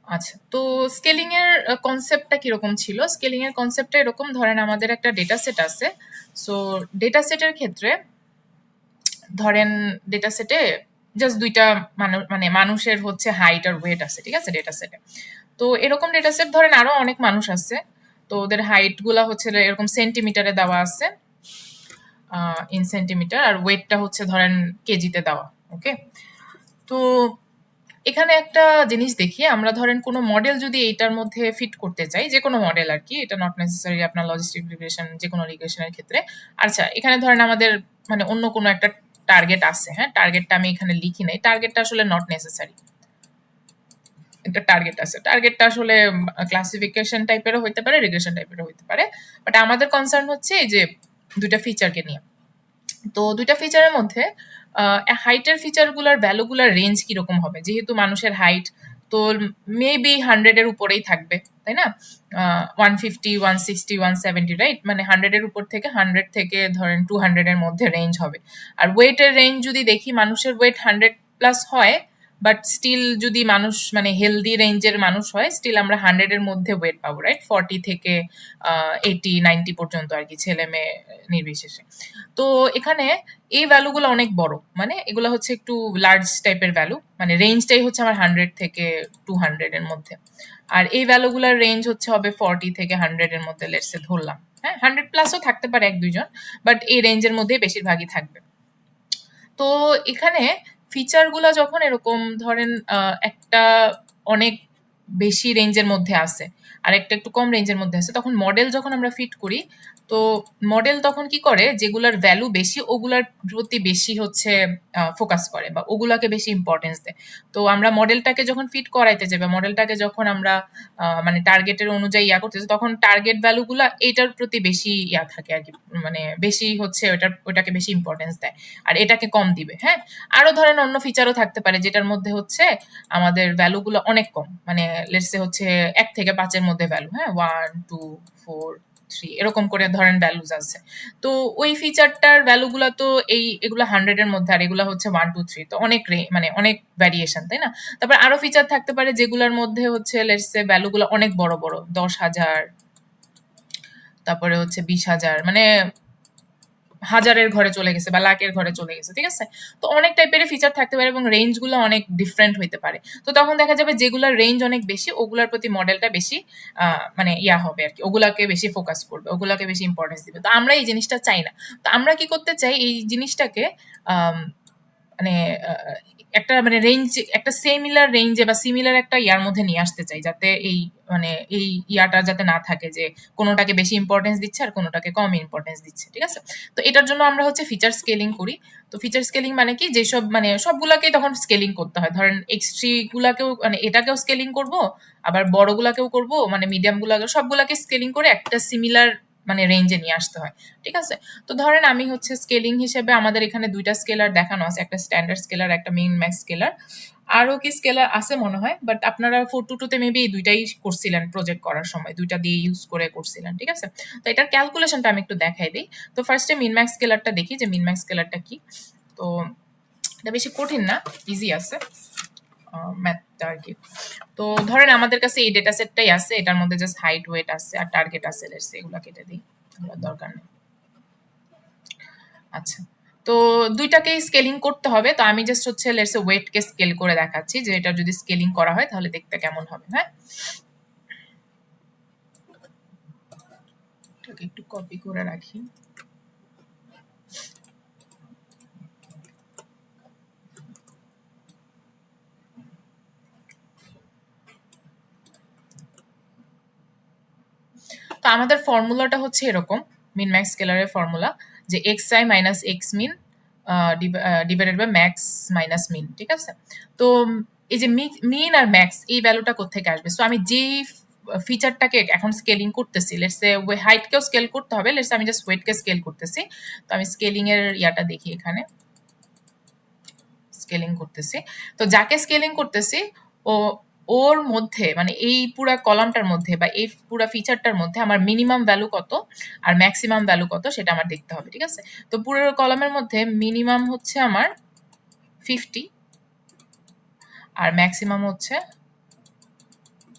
আচ্ছা, তো স্কেলিং এর কনসেপ্টটা কিরকম ছিল? স্কেলিং এর কনসেপ্টটা এরকম, ধরেন আমাদের একটা ডেটা সেট আছে। সো ডেটা সেটের ক্ষেত্রে ধরেন ডেটা সেটে জাস্ট দুইটা মানে মানুষের হচ্ছে হাইট আর ওয়েট আছে, ঠিক আছে, ডেটা সেটে। তো এরকম ডেটা সেট ধরেন আরো অনেক মানুষ আছে, তো ওদের হাইট গুলা হচ্ছে এরকম সেন্টিমিটারে দেওয়া আছে, ইন সেন্টিমিটার, আর ওয়েটটা হচ্ছে ধরেন কেজিতে দেওয়া। ওকে, তো এখানে একটা জিনিস দেখি, আমরা ধরেন কোনো মডেল যদি এইটার মধ্যে ফিট করতে চাই, যে কোনো মডেল আর কি, এটা নট নেসেসারি আপনার লজিস্টিক রিগ্রেশন, যে কোনো রিগ্রেশনের ক্ষেত্রে। আচ্ছা, এখানে ধরেন আমাদের মানে অন্য কোনো একটা টার্গেট আছে, হ্যাঁ, টার্গেটটা আমি এখানে লিখি নাই, টার্গেটটা আসলে নট নেসেসারি। একটা টার্গেট আছে, টার্গেটটা আসলে ক্লাসিফিকেশন টাইপেরও হইতে পারে, রিগ্রেশন টাইপেরও হইতে পারে, বাট আমাদের কনসার্ন হচ্ছে এই যে দুইটা ফিচারকে নিয়ে। তো দুইটা ফিচারের মধ্যে হাইটের ফিচারগুলোর ভ্যালুগুলোর রেঞ্জ কিরকম হবে, যেহেতু মানুষের হাইট তো মেবি 100-এর উপরেই থাকবে, তাই না? 150, 160, 170, রাইট? মানে 100-এর উপর থেকে 100 থেকে ধরেন 200-এর মধ্যে রেঞ্জ হবে। আর ওয়েটের রেঞ্জ যদি দেখি, মানুষের ওয়েট 100+ হয়, বাট স্টিল যদি মানুষ মানে হেলদি রেঞ্জের মানুষ হয়, স্টিল আমরা 100-এর মধ্যে ওয়েট পাবো, রাইট? 40 থেকে 80, 90 পর্যন্ত আর কি, ছেলে মেয়ে নির্বিশেষে। তো এখানে এই ভ্যালুগুলো অনেক বড়, মানে এগুলো হচ্ছে একটু লার্জ টাইপের ভ্যালু, মানে রেঞ্জটাই হচ্ছে আমার 100 থেকে 200-এর মধ্যে। আর এই ভ্যালুগুলোর রেঞ্জ হচ্ছে হবে 40 থেকে 100-এর মধ্যে, লেটসে ধরলাম, হ্যাঁ, 100+ও থাকতে পারে এক দুইজন, বাট এই রেঞ্জের মধ্যেই বেশিরভাগই থাকবে। তো এখানে ফিচারগুলো যখন এরকম ধরেন একটা অনেক বেশি রেঞ্জের মধ্যে আছে আর একটা একটু কম রেঞ্জের মধ্যে আছে, তখন মডেল যখন আমরা ফিট করি, তো মডেল তখন কি করে, যেগুলার ভ্যালু বেশি ওগুলার প্রতি বেশি হচ্ছে ফোকাস করে বা ওগুলাকে বেশি ইম্পর্টেন্স দেয়। তো আমরা মডেলটাকে যখন ফিট করাইতে যাই বা মডেলটাকে যখন আমরা মানে টার্গেটের অনুযায়ী ইয়া করতেছি, তখন টার্গেট ভ্যালুগুলা এইটার প্রতি বেশি ইয়া থাকে আর কি, মানে বেশি হচ্ছে ওটাকে বেশি ইম্পর্টেন্স দেয়, আর এটাকে কম দিবে। হ্যাঁ, আরো ধরেন অন্য ফিচারও থাকতে পারে যেটার মধ্যে হচ্ছে আমাদের ভ্যালুগুলো অনেক কম, মানে লেটসে হচ্ছে 1 থেকে 5-এর মধ্যে ভ্যালু, হ্যাঁ, 1, 2, 4, 3 এরকম করে ধরেন ভ্যালুজ আছে। তো ওই ফিচারটার ভ্যালুগুলো তো এগুলো 100-এর মধ্যে, আর এগুলো হচ্ছে 1, 2, 3, তো অনেক মানে অনেক ভ্যারিয়েশন, তাই না? তারপর আরো ফিচার থাকতে পারে যেগুলোর মধ্যে হচ্ছে লেটসে ভ্যালুগুলো অনেক বড় বড়, 10,000, তারপরে হচ্ছে 20,000, মানে হাজারের ঘরে চলে গেছে বা লাখের ঘরে চলে গেছে, ঠিক আছে? তো অনেক টাইপের ফিচার থাকতে পারে এবং রেঞ্জগুলো অনেক ডিফারেন্ট হইতে পারে। তো তখন দেখা যাবে যেগুলোর রেঞ্জ অনেক বেশি ওগুলার প্রতি মডেলটা বেশি মানে ইয়া হবে আর কি, ওগুলাকে বেশি ফোকাস করবে, ওগুলাকে বেশি ইম্পর্টেন্স দিবে। তো আমরা এই জিনিসটা চাই না। তো আমরা কি করতে চাই, এই জিনিসটাকে মানে একটা মানে রেঞ্জ, একটা সিমিলার রেঞ্জে বা সিমিলার একটা ইয়ার মধ্যে নিয়ে আসতে চাই, যাতে এই মানে এই ইয়াটা যাতে না থাকে যে কোনোটাকে বেশি ইম্পর্টেন্স দিচ্ছে আর কোনোটাকে কম ইম্পর্টেন্স দিচ্ছে, ঠিক আছে? তো এটার জন্য আমরা হচ্ছে ফিচার স্কেলিং করি। তো ফিচার স্কেলিং মানে কি, যেসব মানে সবগুলাকেই তখন স্কেলিং করতে হয়, ধরেন এক্স3 গুলাকেও মানে এটাকেও স্কেলিং করব, আবার বড়গুলাকেও করব, মানে মিডিয়াম গুলাকে সবগুলাকে স্কেলিং করে একটা সিমিলার মানে রেঞ্জে নিয়ে আসতে হয়, ঠিক আছে? তো ধরেন আমি হচ্ছে স্কেলিং হিসেবে আমাদের এখানে দুইটা স্কেলার দেখানো আছে, একটা স্ট্যান্ডার্ড স্কেলার, একটা মিন ম্যাক্স স্কেলার। আরো কি স্কেলার আছে মনে হয়, বাট আপনারা 422-তে মেবি এই দুইটাই করছিলেন, প্রজেক্ট করার সময় দুইটা দিয়ে ইউজ করে করছিলেন, ঠিক আছে? তো এটার ক্যালকুলেশনটা আমি একটু দেখাই দিই। তো ফার্স্টে মিন ম্যাক্স স্কেলারটা দেখি যে মিন ম্যাক্স স্কেলারটা কি। তো এটা বেশি কঠিন না, ইজি আছে ম্যাথটা আর কি। তো ধরেন আমাদের কাছে এই ডেটা সেটটাই আছে, এটার মধ্যে জাস্ট হাইট, ওয়েট আছে আর টার্গেট আছে, এগুলো কেটে দিই, দরকার নেই। আচ্ছা, তো দুইটাকেই স্কেলিং করতে হবে। তো আমি জাস্ট হচ্ছে লেটস ওয়েটকে স্কেল করে দেখাচ্ছি যে এটা যদি স্কেলিং করা হয় তাহলে দেখতে কেমন হবে। হ্যাঁ, এটাকে একটু কপি করে রাখি। তো আমাদের ফর্মুলাটা হচ্ছে এরকম, মিন ম্যাক্স স্কেলারের ফর্মুলা, যে x i minus x min divided by max minus min, ঠিক আছে? তো এই যে মিন আর ম্যাক্স এই ভ্যালুটা কোত্থেকে আসবে? সো আমি যেই ফিচারটাকে এখন স্কেলিং করতেছি, লেটস সে হাইটকেও স্কেল করতে হবে, লেটস আমি জাস্ট ওয়েটকে স্কেল করতেছি। তো আমি স্কেলিং এর ইয়াটা দেখি, এখানে স্কেলিং করতেছি। তো যাকে স্কেলিং করতেছি ও ওর মধ্যে মানে এই পুরা কলামটার মধ্যে বা এই পুরা ফিচারটার মধ্যে আমার মিনিমাম ভ্যালু কত আর ম্যাক্সিমাম ভ্যালু কত সেটা আমার দেখতে হবে, ঠিক আছে? তো পুরো কলামের মধ্যে মিনিমাম হচ্ছে আমার 50 আর ম্যাক্সিমাম হচ্ছে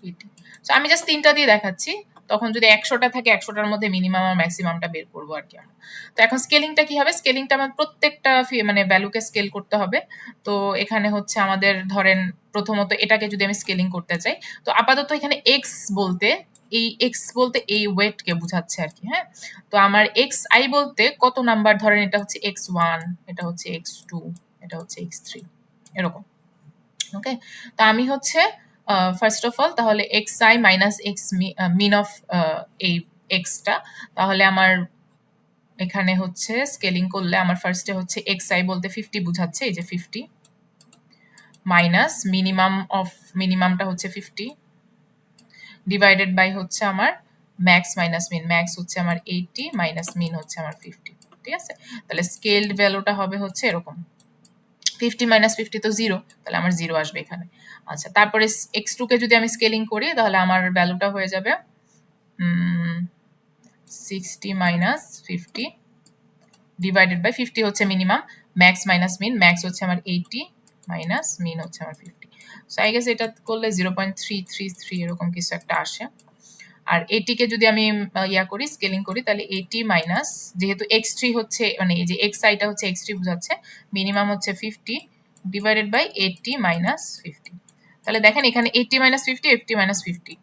80। সো আমি জাস্ট 3টা দিয়ে দেখাচ্ছি, তখন যদি 100টা থাকে 100টার মধ্যে মিনিমাম আর ম্যাক্সিমামটা বের করবো আর কি আমরা। তো এখন স্কেলিংটা কি হবে, স্কেলিংটা আমার প্রত্যেকটা মানে ভ্যালুকে স্কেল করতে হবে। তো এখানে হচ্ছে আমাদের ধরেন প্রথমত এটাকে যদি আমি স্কেলিং করতে চাই, তো আপাতত এখানে এক্স বলতে এই ওয়েটকে বোঝাচ্ছে আর কি। হ্যাঁ, তো আমার এক্স আই বলতে কত নাম্বার, ধরেন এটা হচ্ছে x1, এটা হচ্ছে x2, এটা হচ্ছে x3, এরকম। ওকে, তো আমি হচ্ছে ফার্স্ট অফ অল তাহলে x i minus x mean of এই এক্সটা, তাহলে আমার এখানে হচ্ছে স্কেলিং করলে আমার ফার্স্টে হচ্ছে এক্স আই বলতে 50 বুঝাচ্ছে, এই যে 50 মাইনাস মিনিমামটা হচ্ছে 50 ডিভাইডেড বাই হচ্ছে আমার ম্যাক্স মাইনাস মিন, ম্যাক্স হচ্ছে আমার 80 মাইনাস মিন হচ্ছে আমার 50। ঠিক আছে, তাহলে স্কেলড ভ্যালুটা হবে হচ্ছে এরকম, 50 মাইনাস 50 তো 0, তাহলে আমার 0 আসবে এখানে। আচ্ছা, তারপরে x2 কে যদি আমি স্কেলিং করি তাহলে আমার ভ্যালুটা হয়ে যাবে 60 মাইনাস 50 ডিভাইডেড বাই 50 হচ্ছে মিনিমাম, ম্যাক্স মাইনাস মিন, ম্যাক্স হচ্ছে আমার 80 মাইনাস মিন হচ্ছে আমার 50। সো আই গেস এটা করলে 0.333 এরকম কিছু একটা আসে। আর 80 কে যদি আমি করি স্কেলিং করি তাহলে 80 মাইনাস, যেহেতু x3 হচ্ছে মানে এই যে x আইটা হচ্ছে x3 বোঝাচ্ছে, মিনিমাম হচ্ছে 50 ডিভাইডেড বাই 80 মাইনাস 50। তাহলে দেখেন এখানে 80 মাইনাস 50, 50 মাইনাস 50,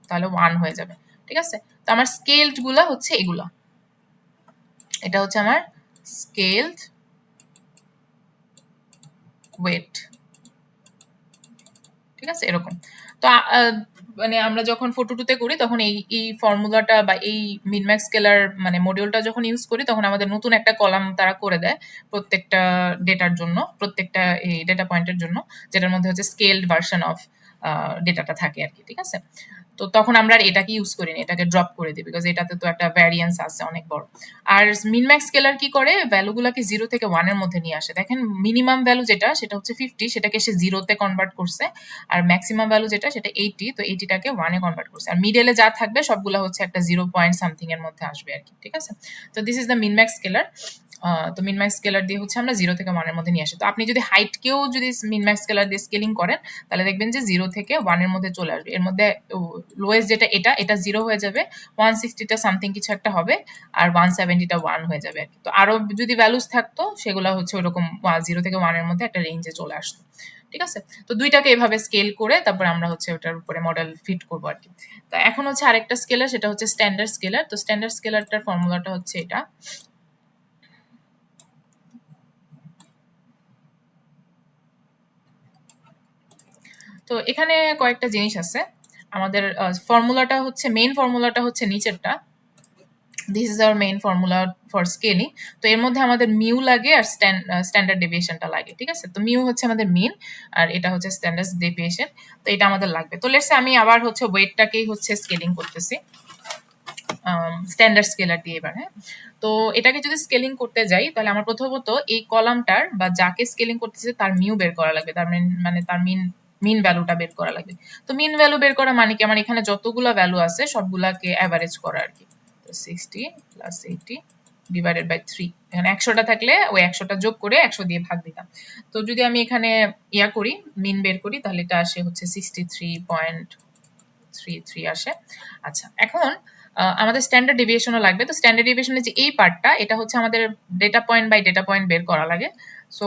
তাহলে 1 হয়ে যাবে। ঠিক আছে, তো আমার স্কেলড গুলা হচ্ছে এগুলা, এটা হচ্ছে আমার স্কেলড ওয়েট। ঠিক আছে, এরকম। তো মানে আমরা যখন ফটো টুতে করি তখন এই ফর্মুলাটা বা এই মিনম্যাক্স স্কেলার মানে মডিউলটা যখন ইউজ করি তখন আমাদের নতুন একটা কলাম তারা করে দেয় প্রত্যেকটা ডেটার জন্য, প্রত্যেকটা এই ডেটা পয়েন্টের জন্য, যেটার মধ্যে হচ্ছে স্কেলড ভার্সন অফ ডেটাটা থাকে আর কি। ঠিক আছে, তো তখন আমরা আর এটাকে ইউজ করি না, এটাকে ড্রপ করে দিই, বিকজ এটাতে তো একটা ভ্যারিয়েন্স আছে অনেক বড়। আর মিনম্যাক্স স্কেলার কি করে, ভ্যালুগুলোকে 0 থেকে 1 এর মধ্যে নিয়ে আসে। দেখেন মিনিমাম ভ্যালু যেটা সেটা হচ্ছে 50, সেটাকে সে 0-তে কনভার্ট করছে, আর ম্যাক্সিমাম ভ্যালু যেটা সেটা 80, তো 80টাকে 1-এ কনভার্ট করছে, আর মিডলে যা থাকবে সবগুলো হচ্ছে একটা 0 পয়েন্ট সামথিং এর মধ্যে আসবে আর কি। ঠিক আছে, তো this is the minimax scalar. তো মিনম্যাক্স স্কেলার দিয়ে হচ্ছে আমরা 0 থেকে 1 এর মধ্যে নিয়ে আসি। তো আপনি যদি হাইটকেও যদি মিনম্যাক্স স্কেলার দিয়ে স্কেলিং করেন তাহলে দেখবেন যে 0 থেকে 1 এর মধ্যে চলে আসবে। এর মধ্যে লোয়েস্ট যেটা এটা 0 হয়ে যাবে, 160টা সামথিং কিছু একটা হবে, আর 170টা 1 হয়ে যাবে আর কি। তো আরো যদি ভ্যালুস থাকতো সেগুলো হচ্ছে ওরকম 0 থেকে 1 এর মধ্যে একটা রেঞ্জে চলে আসতো। ঠিক আছে, তো দুইটাকে এভাবে স্কেল করে তারপর আমরা হচ্ছে ওটার উপরে মডেল ফিট করবো আর কি। তো এখন হচ্ছে আরেকটা স্কেলার, সেটা হচ্ছে স্ট্যান্ডার্ড স্কেলার। তো স্ট্যান্ডার্ড স্কেলারটার ফর্মুলাটা হচ্ছে এটা। তো এখানে কয়েকটা জিনিস আছে, আমাদের ফর্মুলাটা হচ্ছে মেইন ফর্মুলাটা হচ্ছে নিচেরটা, this is our main formula for scaling. তো এর মধ্যে আমাদের মিউ লাগে আর স্ট্যান্ডার্ড ডেভিয়েশনটা লাগে। ঠিক আছে, তো মিউ হচ্ছে আমাদের মিন আর এটা হচ্ছে স্ট্যান্ডার্ড ডেভিয়েশন, তো এটা আমাদের লাগবে। তো লেটস আমি আবার হচ্ছে ওয়েটটাকেই হচ্ছে স্কেলিং করতেছি স্ট্যান্ডার্ড স্কেলার দিয়ে এবার। হ্যাঁ, তো এটাকে যদি স্কেলিং করতে যাই তাহলে আমার প্রথমত এই কলামটার বা যাকে স্কেলিং করতেছে তার মিউ বের করা লাগবে, তার মানে তার মিন ভ্যালুটা বের করা লাগবে। তো মিন ভ্যালু বের করা মানে কি, আমার এখানে যতগুলো ভ্যালু আছে সবগুলাকে অ্যাভারেজ করা আর কি। তো 60 প্লাস 80 ডিভাইডেড বাই 3, এখানে 100টা থাকলে ওই 100টা যোগ করে 100 দিয়ে ভাগ দিতাম। তো যদি আমি এখানে করি মিন বের করি তাহলে এটা আসে হচ্ছে 63.33 আসে। আচ্ছা, এখন আমাদের স্ট্যান্ডার্ড ডেভিয়েশনও লাগবে। তো স্ট্যান্ডার্ড ডেভিয়েশনের যে এই পার্টটা এটা হচ্ছে আমাদের data point by data point বের করা লাগে। সো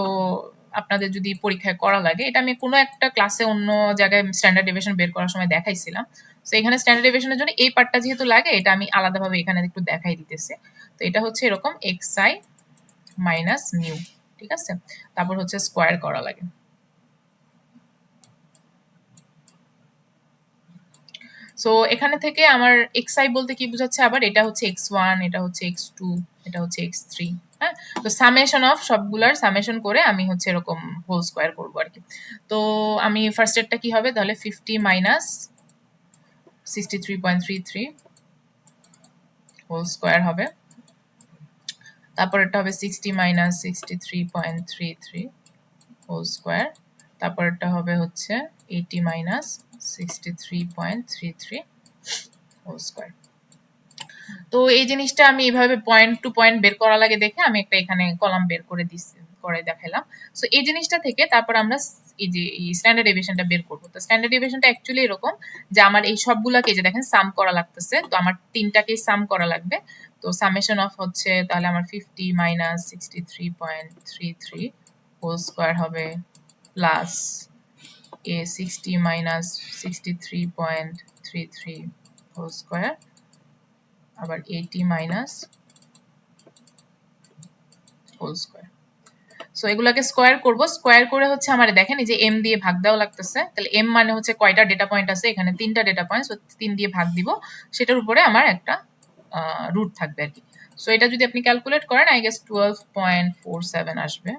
আপনাদের যদি পরীক্ষায় করা লাগে, এটা আমি কোনো একটা ক্লাসে অন্য জায়গায় স্ট্যান্ডার্ড ডেভিয়েশন বের করার সময় দেখাইছিলাম। তো এখানে স্ট্যান্ডার্ড ডেভিয়েশনের জন্য এই পার্টটা যেহেতু লাগে এটা আমি আলাদাভাবে এখানে একটু দেখাই দিতেছি। তো এটা হচ্ছে এরকম xi মাইনাস মিউ। ঠিক আছে, তারপর হচ্ছে স্কোয়ার করা লাগে। সো এখানে থেকে আমার xi বলতে কি বোঝাচ্ছে, আবার এটা হচ্ছে x1, এটা হচ্ছে x2, এটা হচ্ছে x3। হ্যাঁ, তো সামেশন অফ সবগুলার সামেশন করে আমি হচ্ছে এরকম হোল স্কোয়ার করবো আর কি। তো আমি ফার্স্ট এরটা কি হবে তাহলে 50 মাইনাস 63.33 হোল স্কোয়ার হবে, তারপর এটা হবে 60 মাইনাস 63.33 হোল স্কোয়ার, তারপর এটা হবে হচ্ছে 80 মাইনাস 63.33 হোল স্কোয়ার। তো এই জিনিসটা আমি এইভাবে পয়েন্ট টু পয়েন্ট বের করা লাগে দেখে আমি একটা এখানে কলাম বের করে দিচ্ছি, করে দেখালাম। সো এই জিনিসটা থেকে তারপর আমরা এই যে এই স্ট্যান্ডার্ড ডেভিয়েশনটা বের করবো। তো স্ট্যান্ডার্ড ডেভিয়েশনটা অ্যাকচুয়ালি এরকম যে আমার এই সবগুলাকে যে দেখেন সাম করা লাগতেছে, তো আমার তিনটাকেই সাম করা লাগবে। তো সামেশন অফ হচ্ছে তাহলে আমার 50 মাইনাস 63.33 হোল স্কোয়ার হবে প্লাস এ 60 মাইনাস 63.33 হোল স্কোয়ার আবার 80 মাইনাস হোল স্কোয়ার। সো এগুলাকে স্কোয়ার করব, স্কোয়ার করে হচ্ছে আমার দেখেন এই যে এম দিয়ে ভাগ দেওয়া লাগতেছে, তাহলে এম মানে হচ্ছে কয়টা ডেটা পয়েন্ট আছে, এখানে 3টা ডেটা পয়েন্ট, সো 3 দিয়ে ভাগ দিব, সেটার উপরে আমার একটা রুট থাকবে আর কি। সো এটা যদি আপনি ক্যালকুলেট করেন আই গেস 12.47 আসবে।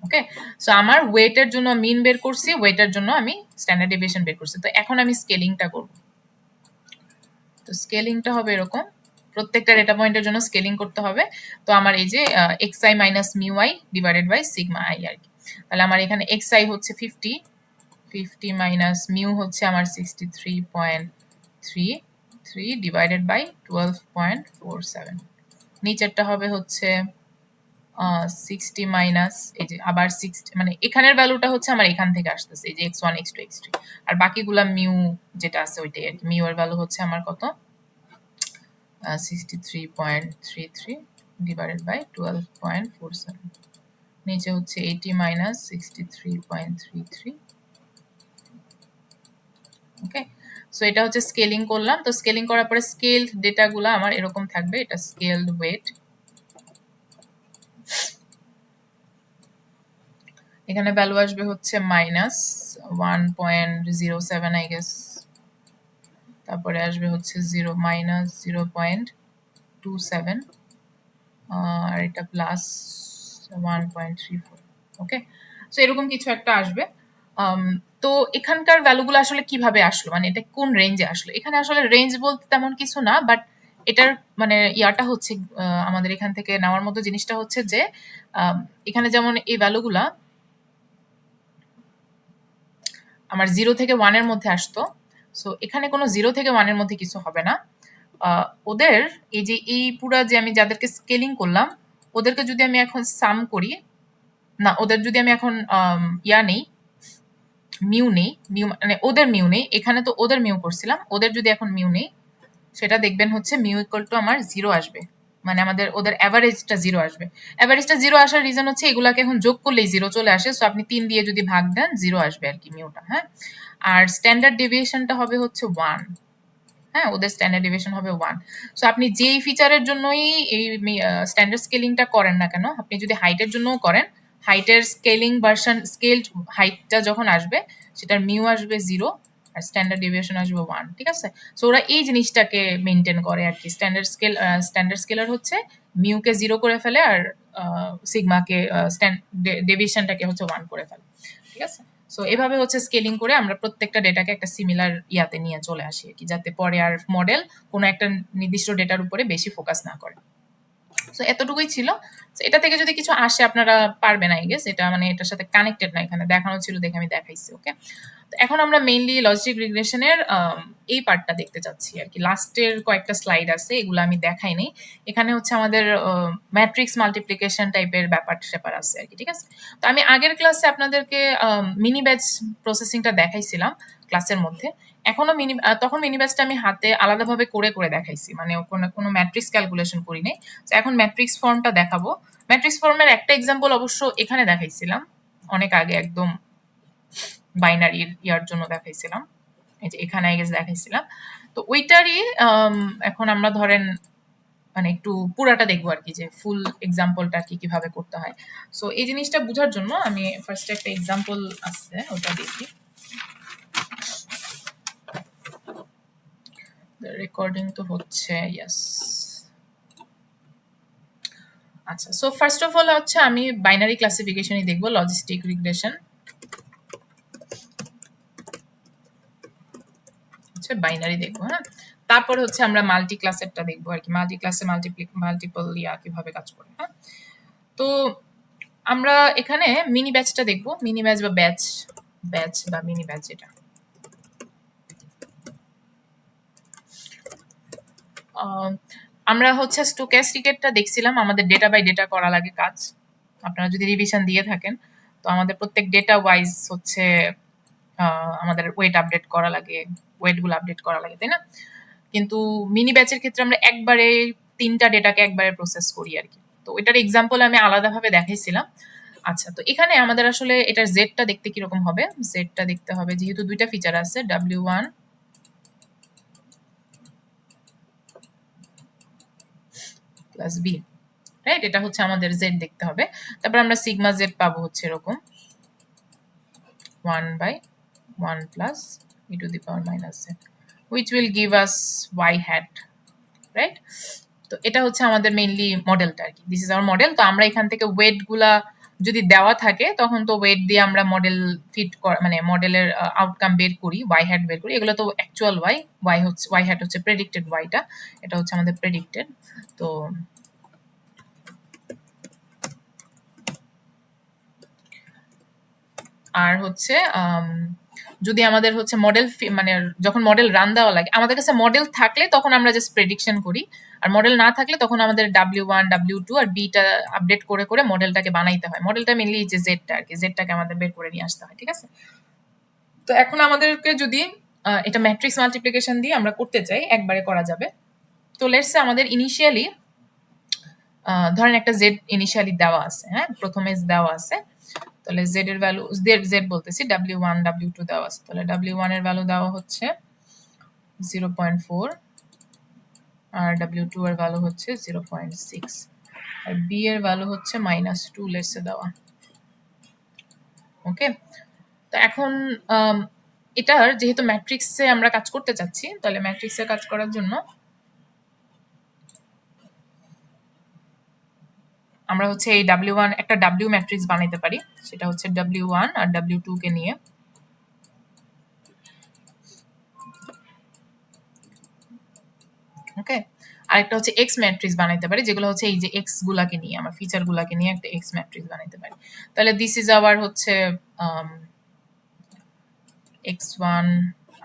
ওকে, সো আমার ওয়েটের জন্য মিন বের করছি, ওয়েটের জন্য আমি স্ট্যান্ডার্ড ডেভিয়েশন বের করছি। তো এখন আমি স্কেলিংটা করব। তো স্কেলিংটা হবে এরকম, প্রত্যেকটা ডেটা পয়েন্টের জন্য স্কেলিং করতে হবে। তো আমার এই যে xi minus mu i divided by sigma i আর কি। তাহলে আমার এখানে xi হচ্ছে 50 মাইনাস মিউ হচ্ছে আমার 63.33 ডিভাইডেড বাই 12.47। নিচেরটা হবে হচ্ছে 60 মাইনাস এই যে আবার 60, মানে এখানের ভ্যালুটা হচ্ছে আমার এখান থেকে আসতেছে এই যে x1 x2 x3, আর বাকিগুলা মিউ যেটা আছে ওইটাই আর কি। মিউ এর ভ্যালু হচ্ছে আমার কত 63.33 ডিভাইডেড বাই 12.47। নিচে হচ্ছে 80 মাইনাস 63.33। ওকে, সো এটা হচ্ছে স্কেলিং করলাম। তো স্কেলিং করার পরে স্কেলড ডেটাগুলো আমার এরকম থাকবে, এটা স্কেলড ওয়েট। এখানে ভ্যালু আসবে হচ্ছে মাইনাস 1.07 আই গেস, তারপরে আসবে হচ্ছে 0 মাইনাস 0.27 আর এটা প্লাস 1.34। ওকে, সো এরকম কিছু একটা আসবে। তো এখানকার ভ্যালুগুলো আসলে কিভাবে আসলো, মানে এটা কোন রেঞ্জে আসলো? এখানে আসলে রেঞ্জ বলতে তেমন কিছু না, বাট এটার মানে ইয়াটা হচ্ছে আমাদের এখান থেকে নেওয়ার মতো জিনিসটা হচ্ছে যে এখানে যেমন এই ভ্যালুগুলা আমার 0 থেকে 1 এর মধ্যে আসতো, সো এখানে কোনো 0 থেকে 1 এর মধ্যে কিছু হবে না। ওদের এই যে এই পুরা যে আমি যাদেরকে স্কেলিং করলাম ওদেরকে যদি আমি এখন সাম করি, না ওদের যদি আমি এখন ইয়া নেই, মিউ নেই, মিউ মানে ওদের মিউ নেই, এখানে তো ওদের মিউ করছিলাম, ওদের যদি এখন মিউ নেই সেটা দেখবেন হচ্ছে মিউ ইকুয়াল টু আমার 0 আসবে, মানে আমাদের ওদের অ্যাভারেজটা 0 আসবে। অ্যাভারেজটা 0 আসার রিজন হচ্ছে এগুলাকে এখন যোগ করলেই 0 চলে আসে, সো আপনি 3 দিয়ে যদি ভাগ দেন 0 আসবে আর কি মিউটা। হ্যাঁ, আর স্ট্যান্ডার্ড ডেভিয়েশনটা হবে হচ্ছে 1। হ্যাঁ, ওদের স্ট্যান্ডার্ড ডেভিয়েশন হবে 1। সো আপনি যেই ফিচারের জন্যই এই স্ট্যান্ডার্ড স্কেলিংটা করেন না কেন, আপনি যদি হাইটের জন্যও করেন, হাইটের স্কেলিং ভার্সন স্কেলড হাইটটা যখন আসবে সেটার মিউ আসবে 0 আর স্ট্যান্ডার্ড ডেভিয়েশন আসবে 1। ঠিক আছে, সো ওরা এই জিনিসটাকে মেনটেন করে আর কি। স্ট্যান্ডার্ড স্কেলার হচ্ছে মিউকে 0 করে ফেলে আর সিগমাকে ডেভিয়েশনটাকে হচ্ছে 1 করে ফেলে। ঠিক আছে, সো এভাবে হচ্ছে স্কেলিং করে আমরা প্রত্যেকটা ডেটাকে একটা সিমিলার ইয়াতে নিয়ে চলে আসি আর কি, যাতে পরে আর মডেল কোনো একটা নির্দিষ্ট ডেটার উপরে বেশি ফোকাস না করে। সো এতটুকুই ছিল। এটা থেকে যদি কিছু আসে আপনারা পারবেন আই গেস, এটা মানে এটার সাথে কানেক্টেড না, এখানে দেখানো ছিল দেখে আমি দেখাইছি। ওকে, তো এখন আমরা মেইনলি লজিক রিগ্রেশনের এই পার্টটা দেখতে চাচ্ছি আর কি। লাস্টের কয়েকটা স্লাইড আছে, এগুলো আমি দেখাই নাই। এখানে হচ্ছে আমাদের ম্যাট্রিক্স মাল্টিপ্লিকেশন টাইপের ব্যাপার স্যাপার আছে আর কি। ঠিক আছে, তো আমি আগের ক্লাসে আপনাদেরকে মিনি ব্যাচ প্রসেসিংটা দেখাইছিলাম ক্লাসের মধ্যে। এখনো তখন মিনি ব্যাচটা আমি হাতে আলাদাভাবে করে করে দেখাইছি, মানে কোনো ম্যাট্রিক্স ক্যালকুলেশন করি নাই। তো এখন ম্যাট্রিক্স ফর্মটা দেখাবো। ম্যাট্রিক্স ফর্মের একটা এক্সাম্পল অবশ্য এখানে দেখাইছিলাম অনেক আগে, একদম বাইনারির ইয়ার জন্য দেখাইছিলাম, এই যে এখানে আই গেস দেখাইছিলাম। তো ওইটারই এখন আমরা ধরেন মানে একটু পুরাটা দেখবো আর কি, যে ফুল এক্সাম্পলটা কি কিভাবে করতে হয়। সো এই জিনিসটা বোঝার জন্য আমি ফার্স্টে একটা এক্সাম্পল আছে ওটা দেখি। রেকর্ডিং তো হচ্ছে, ইয়েস। আচ্ছা, সো ফার্স্ট অফ অল হচ্ছে আমি বাইনারি ক্লাসিফিকেশনই দেখবো, লজিস্টিক রিগ্রেশন হচ্ছে বাইনারি দেখবো। হ্যাঁ, তারপর হচ্ছে আমরা মাল্টি ক্লাসেরটা দেখবো আর কি, মাল্টি ক্লাসে মাল্টিপল ইয়া কিভাবে কাজ করে। হ্যাঁ, তো আমরা এখানে মিনি ব্যাচটা দেখবো, মিনি ব্যাচ বা ব্যাচ বা মিনি ব্যাচ যেটা। আমরা হচ্ছে স্টোক্যাস্টিকেরটা দেখছিলাম, আমাদের ডেটা বাই ডেটা করা লাগে কাজ। আপনারা যদি রিভিশন দিয়ে থাকেন, তো আমাদের প্রত্যেক ডেটা ওয়াইজ হচ্ছে আমাদের ওয়েট আপডেট করা লাগে, ওয়েটগুলো আপডেট করা লাগে, তাই না? কিন্তু মিনি ব্যাচের ক্ষেত্রে আমরা একবারে 3টা ডেটাকে একবারে প্রসেস করি আর কি। তো এটার এক্সাম্পল আমি আলাদাভাবে দেখাইছিলাম। আচ্ছা, তো এখানে আমাদের আসলে এটার জেডটা দেখতে কিরকম হবে? জেডটা দেখতে হবে, যেহেতু 2টা ফিচার আছে, W1 প্লাস বি, রাইট? এটা হচ্ছে আমাদের জেড দেখতে হবে। তারপর আমরা সিগমা জেড পাবো হচ্ছে এরকম 1/1 plus e to the power minus z, which will give us y hat, right? তো এটা হচ্ছে আমাদের মেইনলি মডেলটা আর কি। This is hour model. তো আমরা এখান থেকে ওয়েট গুলা যদি দেওয়া থাকে, তখন তো ওয়েট দিয়ে আমরা মডেল ফিট মানে মডেলের আউটকাম বের করি, ওয়াই হ্যাট বের করি। এগুলো তো অ্যাকচুয়াল ওয়াই হ্যাট হচ্ছে প্রেডিক্টেড ওয়াইটা, এটা হচ্ছে আমাদের প্রেডিক্টেড। তো আর হচ্ছে যদি আমাদের হচ্ছে মডেল মানে যখন মডেল রান দেওয়া লাগে, আমাদের কাছে মডেল থাকলে তখন আমরা জাস্ট প্রেডিকশন করি, আর মডেল না থাকলে তখন আমাদের W1 W2 আর বিটা আপডেট করে করে মডেলটাকে বানাইতে হয়। মডেলটা মেনলি যে জেডটা আর কি, জেডটাকে আমাদের বের করে নিয়ে আসতে হয়, ঠিক আছে? তো এখন আমাদেরকে যদি এটা ম্যাট্রিক্স মাল্টিপ্লিকেশন দিয়ে আমরা করতে চাই, একবারে করা যাবে। তো লেটস সে আমাদের ইনিশিয়ালি ধরেন একটা জেড ইনিশিয়ালি দেওয়া আছে, হ্যাঁ, প্রথমে দেওয়া আছে। তাহলে জেড এর ভ্যালু, জেড বলতেছি, W1 W2 দেওয়া আছে। তাহলে W1 এর ভ্যালু দেওয়া হচ্ছে 0.4 আর W2 এর ভ্যালু হচ্ছে 0.6 আর বি এর ভ্যালু হচ্ছে -2 লেটসে দেওয়া। ওকে, তো এখন এটার যেহেতু ম্যাট্রিক্সে আমরা কাজ করতে চাচ্ছি, তাহলে ম্যাট্রিক্সে কাজ করার জন্য আমরা হচ্ছে এই W1 একটা W ম্যাট্রিক্স বানাইতে পারি, সেটা হচ্ছে W1 আর W2 কে নিয়ে। ওকে, আরেকটা হচ্ছে এক্স ম্যাট্রিক্স বানাইতে পারি, যেগুলো হচ্ছে এই যে এক্স গুলাকে নিয়ে, আমার ফিচার গুলাকে নিয়ে একটা এক্স ম্যাট্রিক্স বানাইতে পারি। তাহলে দিস ইজ আওয়ার হচ্ছে x1,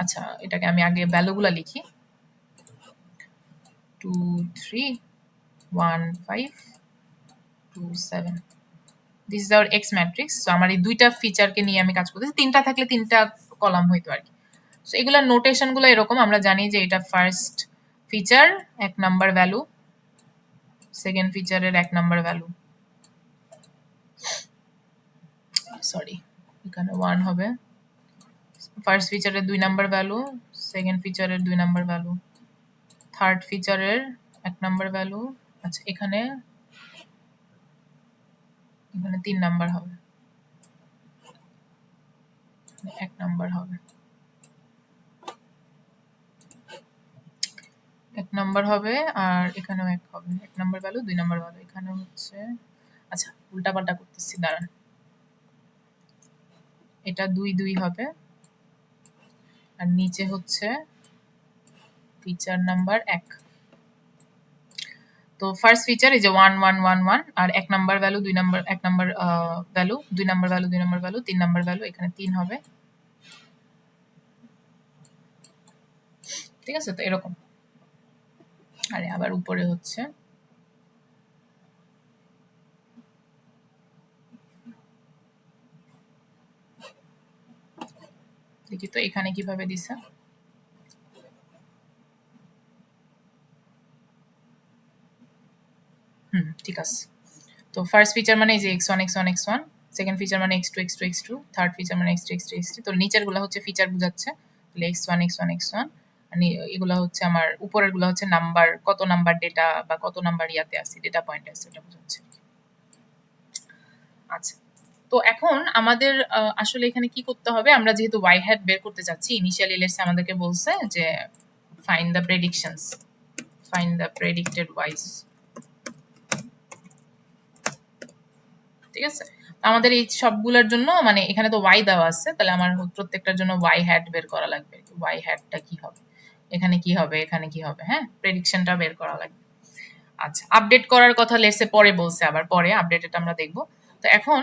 আচ্ছা এটাকে আমি আগে ভ্যালুগুলা লিখি, 2 3 1 5 2 7, this is hour x matrix. তো আমার এই 2টা ফিচারকে নিয়ে আমি কাজ করতেছি, 3টা থাকলে 3টা কলাম হইতো আর কি। সো এগুলোর নোটেশন গুলো এরকম, আমরা জানি যে এটা first feature 1 number value, second ফিচারের 1 নাম্বার ভ্যালু, সরি এখানে 1 হবে, ফার্স্ট ফিচারের 2 নাম্বার ভ্যালু, সেকেন্ড ফিচারের 2 নাম্বার ভ্যালু, থার্ড ফিচারের 1 নাম্বার ভ্যালু, আচ্ছা এখানে 3 নাম্বার হবে, 1 নাম্বার হবে, 1 নাম্বার হবে, আর এখানেও 1 হবে, 1 নাম্বার ভ্যালু 2 নাম্বার ভ্যালু, এখানে হচ্ছে, আচ্ছা উল্টাপাল্টা করতেছি দাঁড়ান, এটা 2 2 হবে, আর নিচে হচ্ছে ফিচার নাম্বার 1। তো ফার্স্ট ফিচার এই যে 1 1 1 1 আর 1 number value 2 number, 1 number value 2 number value 2 number value 3 number value, এখানে 3 হবে, ঠিক আছে? তো এরকম, আরে আবার উপরে হচ্ছে দেখি তো এখানে কিভাবে দিছে, ঠিক আছে। তো ফার্স্ট ফিচার মানে এই যে x1 x1 x1, second feature মানে x2 x2 x2, third feature মানে x3 x3 x3। তো নিচের গুলো হচ্ছে ফিচার বোঝাচ্ছে, তাহলে x1 x1 x1, এগুলো হচ্ছে আমার উপরের গুলো হচ্ছে নাম্বার, কত নাম্বার ডেটা বা কত নাম্বার ইয়াতে আছে, ডেটা পয়েন্টে আছে, এটা বোঝাচ্ছে। আচ্ছা, তো এখন আমাদের আসলে এখানে কি করতে হবে, আমরা যেহেতু y hat বের করতে যাচ্ছি, ইনিশিয়ালি লেটস আমাদেরকে বলছে যে find the predictions, find the predicted wise, ঠিক আছে? আমাদের এই সবগুলোর জন্য মানে এখানে তো y দেওয়া আছে, তাহলে আমার প্রত্যেকটার জন্য y hat বের করা লাগবে, y hatটা কি হবে, এখানে কি হবে, এখানে কি হবে, হ্যাঁ, প্রেডিকশনটা বের করা লাগবে। আচ্ছা, আপডেট করার কথা লেটসে পরে বলছে, আবার পরে আপডেটটা আমরা দেখবো। তো এখন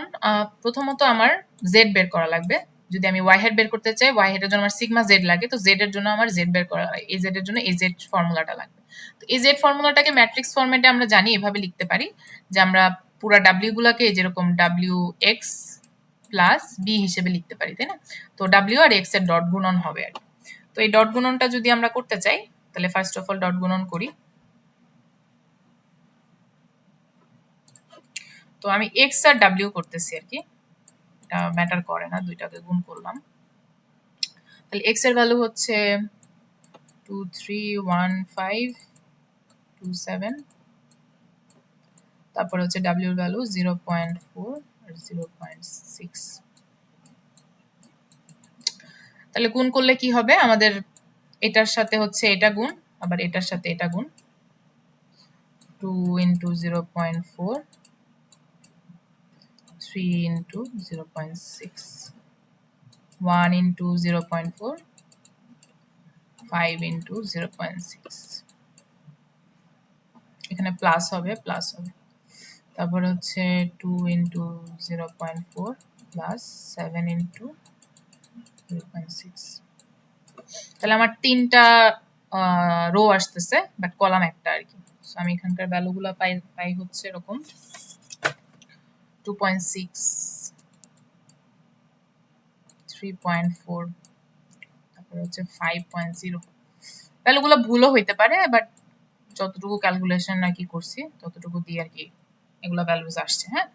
প্রথমত আমার জেড বের করা লাগবে। যদি আমি ওয়াই হেড বের করতে চাই, ওয়াই হেডের জন্য আমার সিগমা জেড লাগে, তো জেড এর জন্য আমার জেড বের করা লাগে, এ জেড এর জন্য এ জেড ফর্মুলাটা লাগবে। তো এ জেড ফর্মুলাটাকে ম্যাট্রিক্স ফরম্যাটে আমরা জানি এভাবে লিখতে পারি যে আমরা পুরা ডাব্লিউ গুলাকে যেরকম ডাব্লিউ এক্স প্লাস বি হিসেবে লিখতে পারি, তাই না? তো ডাব্লিউ আর এক্স এর ডট গুণন হবে আর কি। তো এই ডট গুণনটা যদি আমরা করতে চাই তাহলে ফার্স্ট অফ অল ডট গুণন করি। তো আমি এক্স আর ডাব্লিউ করতেছি আর কি, এটা ম্যাটার করে না, দুইটাকে গুণ করলাম। তাহলে এক্স এর ভ্যালু হচ্ছে 231527, তারপর হচ্ছে ডাব্লিউ এর ভ্যালু 0.4 আর 0.6। তাহলে গুণ করলে কি হবে, আমাদের এটার সাথে হচ্ছে এটা গুণ, আবার এটার সাথে এটা গুণ, 2 into 0.4, 3 into 0.6, 1 into 0.4, 5 into 0.6, এখানে প্লাস হবে, প্লাস হবে। তারপর হচ্ছে 2 into 0.4 প্লাস 7 into 0.6। তাহলে আমার 3টা রো আসতেছে, বাট কলাম একটা আর কি। সো আমি এখানকার ভ্যালুগুলো পাই হচ্ছে এরকম 2.6, 3.4, তারপরে হচ্ছে 5.0। ভ্যালুগুলো ভুলও হইতে পারে, বাট যতটুকু ক্যালকুলেশন আর কি করছি ততটুকু দিয়ে আর কি এগুলো ভ্যালুজ আসছে। হ্যাঁ,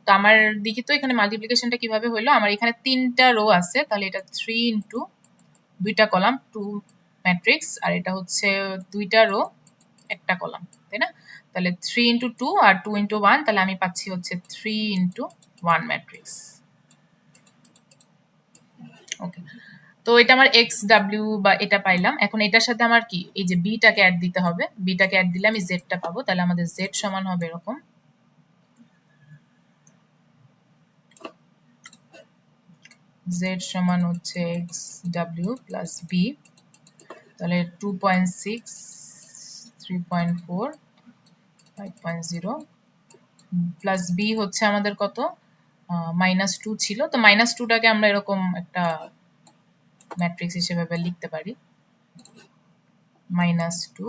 তো আমার দেখি তো এখানে মাল্টিপ্লিকেশনটা কিভাবে হইলো। আমার এখানে 3টা রো আছে, তাহলে এটা 3 ইন্টু 2টা কলাম 2 ম্যাট্রিক্স, আর এটা হচ্ছে 2টা রো 1টা কলাম, তাই না? তাহলে 3 ইন্টু 2 আর 2 ইন্টু 1, তাহলে আমি পাচ্ছি হচ্ছে 3 ইন্টু 1 ম্যাট্রিক্স। ওকে, তো এটা আমার এক্স ডাব্লিউ বা এটা পাইলাম। এখন এটার সাথে আমার কি এই যে বিটাকে অ্যাড দিতে হবে, বিটাকে অ্যাড দিলে আমি জেডটা পাবো। তাহলে আমাদের জেড সমান হবে এরকম, জেড সমান হচ্ছে এক্স ডাব্লিউ প্লাস বি। তাহলে 2.6, 3.4, 5.0 প্লাস বি হচ্ছে আমাদের কত, -2 ছিল। তো -2টাকে আমরা এরকম একটা ম্যাট্রিক্স হিসেবে লিখতে পারি, -2,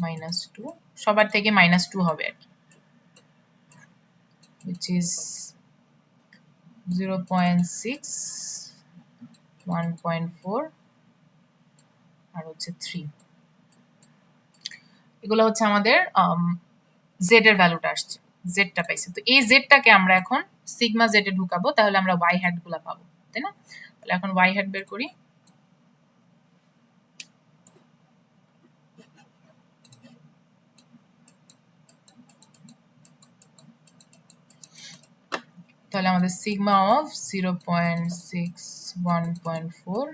-2, সবার থেকে -2 হবে আর কি, which is 0.6, 1.4 আর হচ্ছে 3। এগুলো হচ্ছে আমাদের জেড এর ভ্যালুটা আসছে, জেডটা পাইছে। তো এই জেডটাকে আমরা এখন সিগমা জেড এ ঢুকাবো, তাহলে আমরা ওয়াই হ্যাট গুলা পাবো, তাই না? তাহলে এখন ওয়াই হ্যাট বের করি। তাহলে আমাদের সিগমা অফ 0.6, 1.4,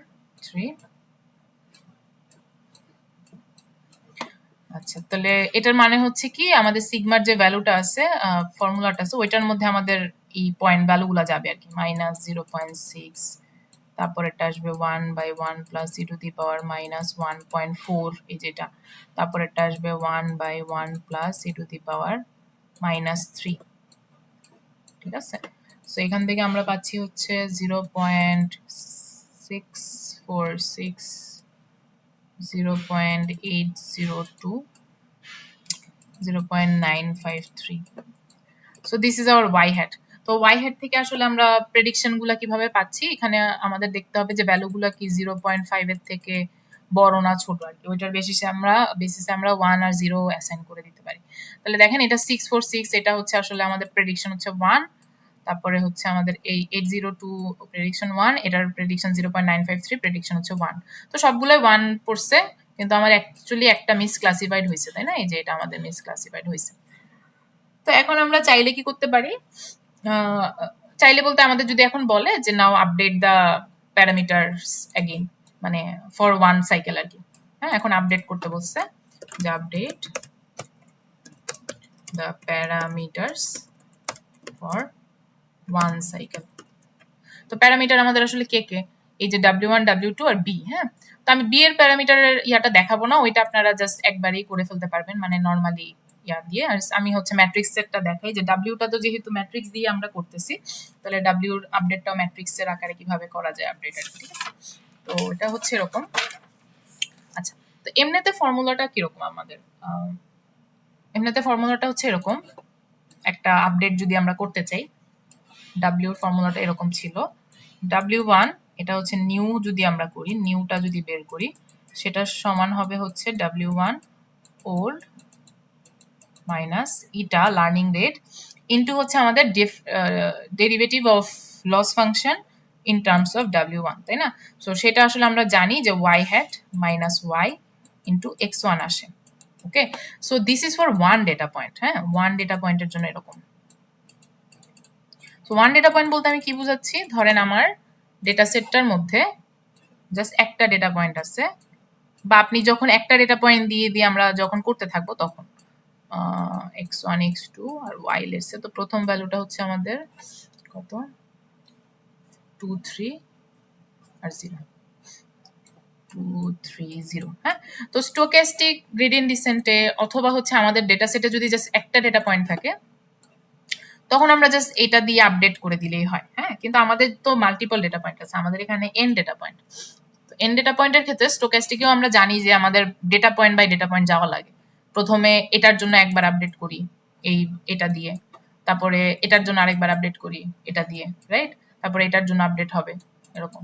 3। আচ্ছা, তাহলে এটার মানে হচ্ছে কি, আমাদের সিগমার যে ভ্যালুটা আছে, ফর্মুলাটা আছে, ওইটার মধ্যে আমাদের এই পয়েন্ট ভ্যালুগুলো যাবে আর কি, -0.6, তারপর এটা আসবে 1/1 প্লাস ই টু দি পাওয়ার -1.4, এই যেটা, তারপর এটা আসবে 1/1 প্লাস ই টু দি পাওয়ার -3। ঠিক আছে, সো এখান থেকে আমরা পাচ্ছি হচ্ছে 0.646, 0.802, 0.953। So this is our Y hat. তো ওয়াই হ্যাট থেকে আসলে আমরা প্রেডিকশন গুলা কিভাবে পাচ্ছি, এখানে আমাদের দেখতে হবে যে ভ্যালুগুলো কি 0.5 এর থেকে বড় না ছোট আর কি, ওইটার বেসিসে আমরা 1 আর 0 অ্যাসাইন করে দিতে পারি। তাহলে দেখেন এটা 646, এটা হচ্ছে আসলে আমাদের প্রেডিকশন হচ্ছে 1, তারপরে হচ্ছে আমাদের এই 802 প্রেডিকশন 1, এটার প্রেডিকশন 0.953, প্রেডিকশন হচ্ছে 1। তো সবগুলোই 1 পড়ছে, কিন্তু আমার অ্যাকচুয়ালি একটা মিস ক্লাসিফাইড হয়েছে, তাই না? এই যে এটা আমাদের মিস ক্লাসিফাইড হয়েছে। তো এখন আমরা চাইলে কি করতে পারি, চাইলে বলতে আমাদের যদি এখন বলে যে নাও আপডেট দ্য প্যারামিটারস অ্যাগেইন, মানে ফর 1 সাইকেল আর কি। হ্যাঁ, এখন আপডেট করতে বলছে যে update the parameters for 1 cycle. তো প্যারামিটার আমাদের আসলে কে কে, এই যে W1, W2 আর B। হ্যাঁ, তো আমি বি এর প্যারামিটারের ইয়াটা দেখাবো না, ওইটা আপনারা জাস্ট একবারই করে ফেলতে পারবেন, মানে নর্মালি ইয়া দিয়ে। আর আমি হচ্ছে ম্যাট্রিক্স সেটটা দেখাই, যে ডাব্লিউটা তো যেহেতু ম্যাট্রিক্স দিয়ে আমরা করতেছি, তাহলে ডাব্লিউর আপডেটটাও ম্যাট্রিক্সের আকারে কিভাবে করা যায় আপডেট আর কি। ঠিক আছে, তো এটা হচ্ছে এরকম। আচ্ছা, তো এমনিতে ফর্মুলাটা কিরকম আমাদের, এমনিতে ফর্মুলাটা হচ্ছে এরকম, একটা আপডেট যদি আমরা করতে চাই, ডাব্লিউর ফর্মুলাটা এরকম ছিল, W1 এটা হচ্ছে নিউ, যদি আমরা করি নিউটা যদি বের করি সেটা সমান হবে হচ্ছে W1 old minus eta learning rate into হচ্ছে আমাদের derivative of loss function in terms of W1, তাই না? সো সেটা আসলে আমরা জানি যে y hat minus y into x1 আসে। Okay, so this is for one data point. হ্যাঁ, ওয়ান ডেটা পয়েন্টের জন্য এরকম। সো ওয়ান ডেটা পয়েন্ট বলতে আমি কি বুঝাচ্ছি, ধরেন আমার ডেটা সেটটার মধ্যে জাস্ট একটা ডেটা পয়েন্ট আছে, বা আপনি যখন একটা ডেটা পয়েন্ট দিয়ে দিয়ে আমরা যখন করতে থাকবো তখন x1 x2 আর y লেটসে, তো প্রথম ভ্যালুটা হচ্ছে আমাদের কত, 2 3 আর 0, 2 3 0। হ্যাঁ, তো স্টোক্যাস্টিক গ্রেডিয়েন্ট ডিসেন্টে অথবা হচ্ছে আমাদের ডেটা সেটে যদি জাস্ট একটা ডেটা পয়েন্ট থাকে তখন আমরা জাস্ট এটা দিয়ে আপডেট করে দিলেই হয়। হ্যাঁ, কিন্তু আমাদের তো মাল্টিপল ডেটা পয়েন্ট আছে, আমাদের এখানে n ডেটা পয়েন্ট। তো n ডেটা পয়েন্টের ক্ষেত্রে স্টোক্যাস্টিকেও আমরা জানি যে আমাদের data point by data point যাওয়া লাগে। প্রথমে এটার জন্য একবার আপডেট করি এটা দিয়ে, তারপরে এটার জন্য আরেকবার আপডেট করি এটা দিয়ে, রাইট? তারপরে এটার জন্য আপডেট হবে এরকম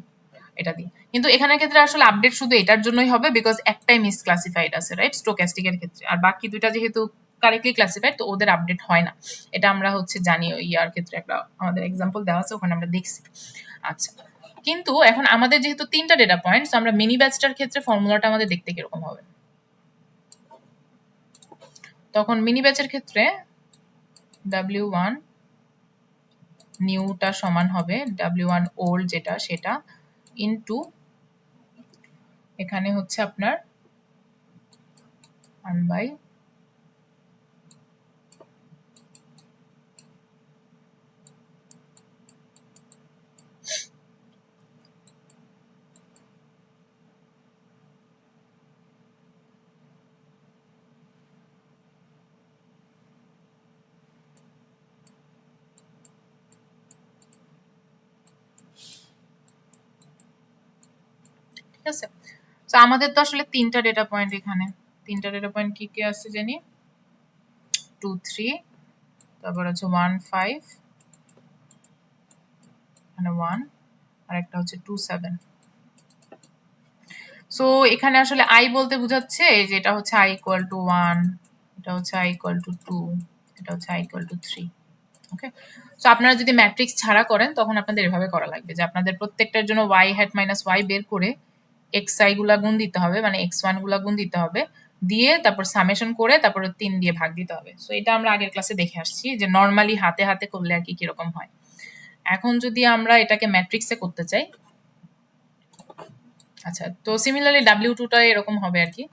এটা দিয়ে। কিন্তু এখানের ক্ষেত্রে আসলে আপডেট শুধু এটার জন্যই হবে বিকজ একটাই মিস ক্লাসিফাইড আছে, রাইট, স্টোক্যাস্টিকের ক্ষেত্রে। আর বাকি দুইটা যেহেতু কারেক্টলি ক্লাসিফাইড তো ওদের আপডেট হয় না। এটা আমরা হচ্ছে জানি, ইয়ার ক্ষেত্রে একটা আমাদের এক্সাম্পল দেওয়া আছে, ওখানে আমরা দেখছি। আচ্ছা, কিন্তু এখন আমাদের যেহেতু তিনটা ডেটা পয়েন্টস, আমরা মিনি ব্যাচটার ক্ষেত্রে ফর্মুলাটা আমাদের দেখতে কিরকম হবে, তখন মিনি ব্যাচের ক্ষেত্রে W1 নিউটা সমান হবে W1 ওল্ড যেটা সেটা ইনটু এখানে হচ্ছে আপনার 1 বাই ঠিক আছে। তো আমাদের তো আসলে তিনটা ডেটা পয়েন্ট, এখানে তিনটা ডেটা পয়েন্ট কি কি আছে জানি, 2 3, তারপর হচ্ছে 1 5 মানে 1, আর একটা হচ্ছে 2 7। সো এখানে আসলে i বলতে বোঝাচ্ছে যে এটা হচ্ছে i ইকুয়াল টু 1, এটা হচ্ছে i ইকুয়াল টু 2, এটা হচ্ছে i equal to 3। Okay, so আপনারা যদি ম্যাট্রিক্স ছাড়া করেন তখন আপনাদের এভাবে করা লাগবে যে আপনাদের প্রত্যেকটার জন্য y hat মাইনাস y বের করে xi গুলা গুণ দিতে হবে, মানে x1 গুলা গুণ দিতে হবে, দিয়ে তারপর সামেশন করে তারপর 3 দিয়ে ভাগ দিতে হবে। সো এটা আমরা আগের ক্লাসে দেখে আসছি যে নর্মালি হাতে হাতে করলে আর কি কিরকম হয়। এখন যদি আমরা এটাকে ম্যাট্রিক্সে করতে চাই, আচ্ছা, তো সিমিলারলি W2টা এরকম হবে আর কি।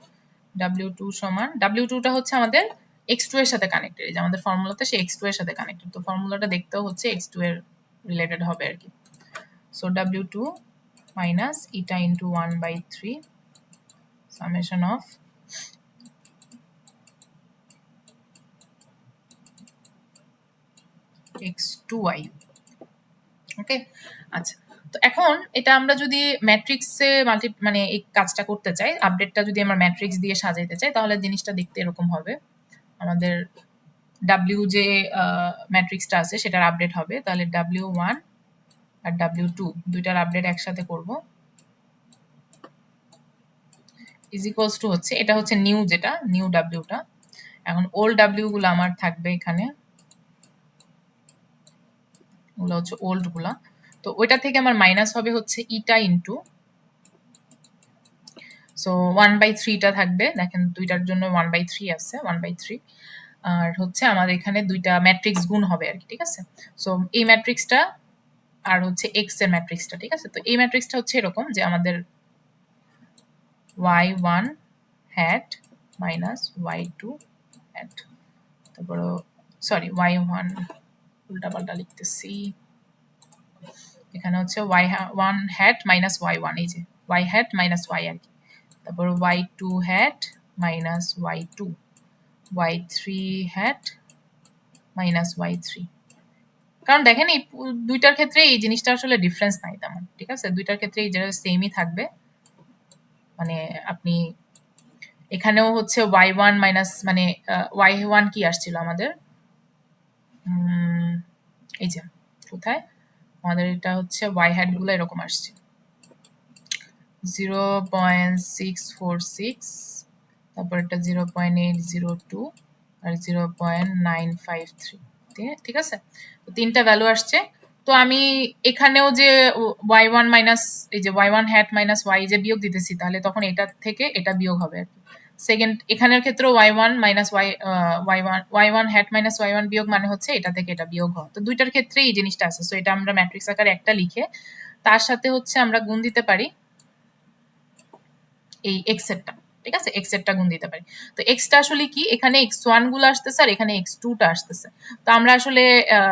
W2 সমান, W2টা হচ্ছে আমাদের x2 এর সাথে কানেক্টেড, যে আমাদের ফর্মুলাতে সে x2 এর সাথে কানেক্টেড, তো ফর্মুলাটা দেখতেও হচ্ছে x2 এর রিলেটেড হবে আর কি। So W2 minus eta into 1 by 3 summation of x2y। Okay, আচ্ছা, তো এখন এটা আমরা যদি ম্যাট্রিক্সে মানে এই কাজটা করতে চাই, আপডেটটা যদি আমরা ম্যাট্রিক্স দিয়ে সাজাইতে চাই তাহলে জিনিসটা দেখতে এরকম হবে। আমাদের W যে ম্যাট্রিক্সটা আছে সেটার আপডেট হবে, তাহলে W1 আর W2 দুইটার আপডেট একসাথে করব, ইজ ইকুয়ালস টু হচ্ছে এটা হচ্ছে নিউ, যেটা নিউ ডাব্লিউটা। এখন ওল্ড ডাব্লিউ গুলো আমার থাকবে এখানে, ওগুলো হচ্ছে ওল্ড গুলা, তো ওইটা থেকে আমার মাইনাস হবে হচ্ছে ইটা ইন্টু, সো 1 বাই 3টা থাকবে, দেখেন দুইটার জন্য 1 বাই 3 আছে, 1 বাই 3। আর হচ্ছে আমার এখানে দুইটা ম্যাট্রিক্স গুণ হবে আর কি, ঠিক আছে। সো এই ম্যাট্রিক্সটা আর হচ্ছে এক্স এর ম্যাট্রিক্সটা, ঠিক আছে। তো এই ম্যাট্রিক্সটা হচ্ছে এরকম যে আমাদের y1 hat minus y2 hat, তারপর সরি y1 উল্টাপাল্টা লিখতেছি, এখানে হচ্ছে y1 hat মাইনাস y1, এই যে y hat মাইনাস y আর কি, তারপর y2 hat minus y2, y3 hat minus y3। কারণ দেখেন এই দুইটার ক্ষেত্রে এই জিনিসটা আসলে ডিফারেন্স নাই তেমন, ঠিক আছে, দুইটার ক্ষেত্রে এই যেটা সেমই থাকবে। মানে আপনি এখানেও হচ্ছে y1 মাইনাস মানে y1 কি আসছিল আমাদের এই যে কোথায় আমাদের এটা হচ্ছে ওয়াই হ্যাটগুলো এরকম আসছে 0.646, তারপর এটা 0.802 আর 0.953, ঠিক আছে? তো তিনটা ভ্যালু আসছে। তো আমি এখানেও যে y1 মাইনাস এই যে y1 হ্যাট মাইনাস y যে বিয়োগ দিতেছি, তাহলে তখন এটা থেকে এটা বিয়োগ হবে আর কি। সেকেন্ড এখানের ক্ষেত্রে y1 minus y1 hat minus y1 বিয়োগ মানে হচ্ছে এটা থেকে এটা বিয়োগ হয়। তো দুইটার ক্ষেত্রে এই জিনিসটা আছে। সো এটা আমরা ম্যাট্রিক্স আকারে একটা লিখে তার সাথে হচ্ছে আমরা গুণ দিতে পারি এই এক্স এরটা, ঠিক আছে? এক্স এরটা গুণ দিতে পারি। তো এক্সটা আসলে কি, এখানে x1 গুলো আসতেছে আর এখানে x2 টা আসতেছে। তো আমরা আসলে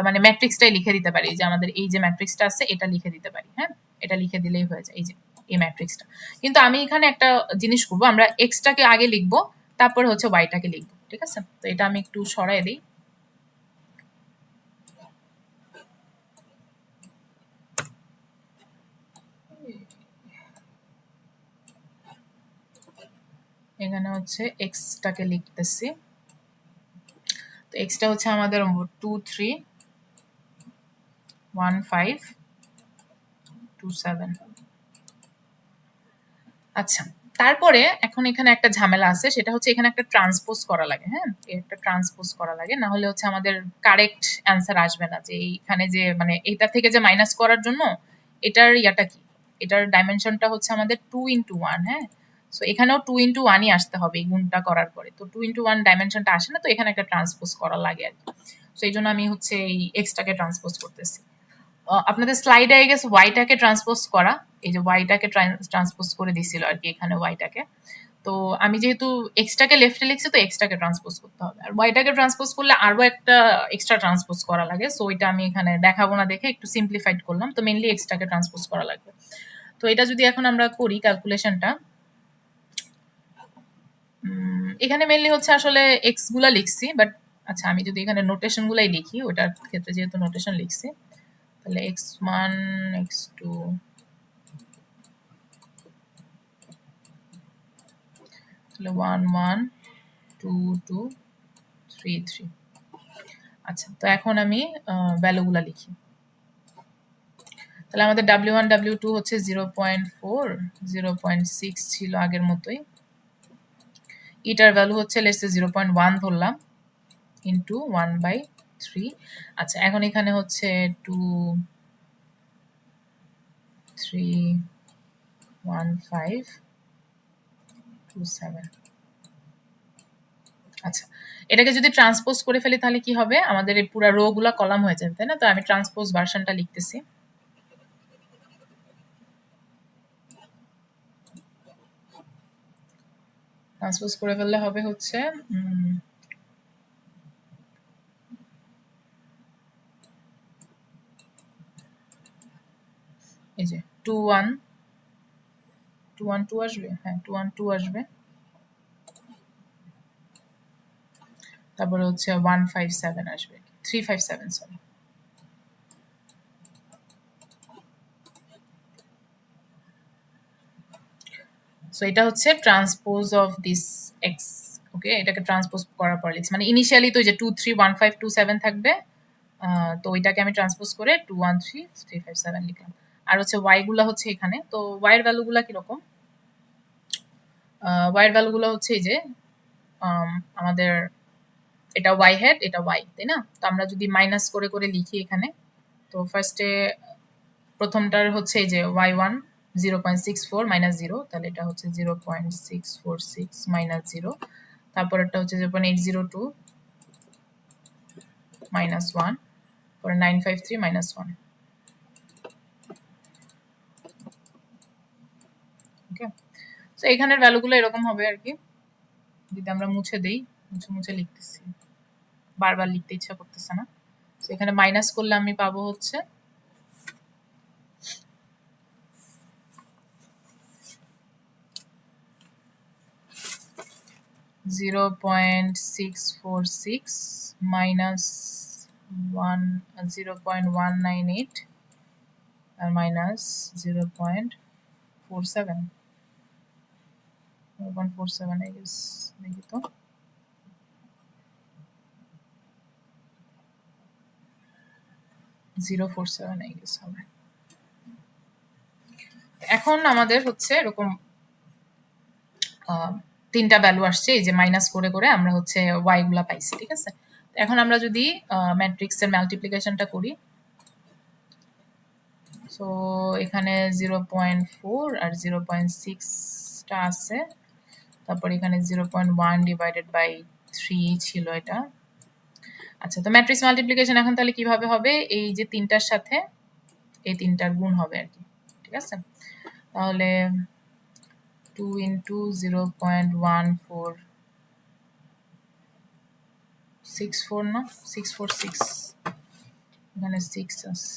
মানে ম্যাট্রিক্সটাই লিখে দিতে পারি, যে আমাদের এই যে ম্যাট্রিক্সটা আছে এটা লিখে দিতে পারি। হ্যাঁ, এটা লিখে দিলেই হয়ে যায়, এই যে এই ম্যাট্রিক্সটা। কিন্তু আমি এখানে একটা জিনিস করবো, আমরা এক্সটাকে আগে লিখবো, তারপরে হচ্ছে ওয়াইটাকে লিখবো, ঠিক আছে? তো এটা আমি একটু সরাই দিই। এখানে হচ্ছে এক্সটাকে লিখতেছি। তো এক্সটা হচ্ছে আমাদের 231527। আচ্ছা, তারপরে এখন এখানে একটা ঝামেলা আছে, সেটা হচ্ছে এখানে একটা ট্রান্সপোজ করা লাগে। হ্যাঁ, একটা ট্রান্সপোজ করা লাগে, না হলে হচ্ছে আমাদের কারেক্ট অ্যান্সার আসবে না। যে এইখানে যে মানে এটা থেকে যে মাইনাস করার জন্য এটার ইয়াটা কি, এটার ডাইমেনশনটা হচ্ছে আমাদের 2 into 1। হ্যাঁ, সো এখানেও 2 into 1ই আসতে হবে এই গুণটা করার পরে। তো 2 into 1 ডাইমেনশনটা আসে না, তো এখানে একটা ট্রান্সপোজ করা লাগে আর কি। সো এই জন্য আমি হচ্ছে এই এক্সটাকে ট্রান্সপোজ করতেছি। আপনাদের স্লাইডে আই গেস ওয়াইটাকে ট্রান্সপোজ করা, এই যে ওয়াইটাকে ট্রান্সপোজ করে দিছিল আর কি এখানে ওয়াইটাকে। তো আমি যেহেতু এক্সটাকে লেফটে লিখছি, তো এক্সটাকে ট্রান্সপোজ করতে হবে। আর ওয়াইটাকে ট্রান্সপোজ করলে আরো একটা এক্সট্রা ট্রান্সপোজ করা লাগে। সো এটা আমি এখানে দেখাবো না দেখে একটু সিম্পলিফাইড করলাম। তো মেনলি এক্সটাকে ট্রান্সপোজ করা লাগবে। তো এটা যদি এখন আমরা করি ক্যালকুলেশনটা, এখানে মেনলি হচ্ছে আসলে এক্স গুলা লিখছি, বাট আচ্ছা আমি যদি এখানে নোটেশন গুলাই লিখি, ওটার ক্ষেত্রে যেহেতু নোটেশন লিখছি, তাহলে x1 x2 তাহলে 1 1 2 2 3 3। আচ্ছা, তো এখন আমি ভ্যালুগুলা লিখি। তাহলে আমাদের w1 w2 হচ্ছে 0.4 0.6 ছিল আগের মতোই। এটার ভ্যালু হচ্ছে লেটস সে 0.1 ধরলাম, ইন্টু 1/3। আচ্ছা, এখন এখানে হচ্ছে 2 3 1 5 2 7। আচ্ছা, এটাকে যদি ট্রান্সপোজ করে ফেলি তাহলে কি হবে, আমাদের এই পুরো রো গুলা কলাম হয়ে যাবে, তাই না? তো আমি ট্রান্সপোজ ভার্সনটা লিখতেছি। ট্রান্সপোজ করে ফেললে হবে হচ্ছে এই যে 2 1 2 1 2 আসবে, হ্যাঁ 2 1 2 আসবে, তারপরে হচ্ছে 157 আসবে, 357 সরি। সো এটা হচ্ছে ট্রান্সপোজ অফ দিস এক্স। ওকে, এটাকে ট্রান্সপোজ করার পর লিখছি, মানে ইনিশিয়ালি তো যে 2 3 1 5 2 7 থাকবে, তো ওইটাকে আমি ট্রান্সপোজ করে 2 1 3 3 5 7 লিখলাম। আর হচ্ছে ওয়াই গুলা হচ্ছে এখানে, তো ওয়াই এর ভ্যালুগুলা কিরকম, ওয়াই এর ভ্যালুগুলো হচ্ছে এই যে আমাদের এটা ওয়াই হেড, এটা ওয়াই, তাই না? তো আমরা যদি মাইনাস করে করে লিখি এখানে, তো ফার্স্টে প্রথমটার হচ্ছে এই যে y1 0.64 মাইনাস 0, তাহলে এটা হচ্ছে 0.646 মাইনাস 0। তারপরেরটা হচ্ছে 0.802 মাইনাস 1, পরে 953 মাইনাস 1। ওকে, তো এখানের ভ্যালুগুলো এরকম হবে আর কি। যদি আমরা মুছে দেই, মুছে মুছে লিখতেছি, বারবার লিখতে ইচ্ছা করতেছে না। তো এখানে মাইনাস করলে আমি পাবো হচ্ছে 0.646 minus 0.198 R minus 0.47 0.47 I guess, দেখি তো 047 আই গেস হবে। এখন আমাদের হচ্ছে এরকম তিনটা ভ্যালু আসছে, এই যে মাইনাস করে করে আমরা হচ্ছে ওয়াই গুলা পাইছি, ঠিক আছে। এখন আমরা যদি ম্যাট্রিক্সের মাল্টিপ্লিকেশনটা করি, সো এখানে 0.4 আর 0.6টা আছে, তারপর এখানে 0.1 ডিভাইডেড বাই 3 ছিল এটা। আচ্ছা, তো ম্যাট্রিক্স মাল্টিপ্লিকেশন এখন তাহলে কিভাবে হবে, এই যে তিনটার সাথে এই তিনটার গুণ হবে আর কি, ঠিক আছে। তাহলে 2 ইন্টু 0.1464 না 646, এখানে 6 আছে,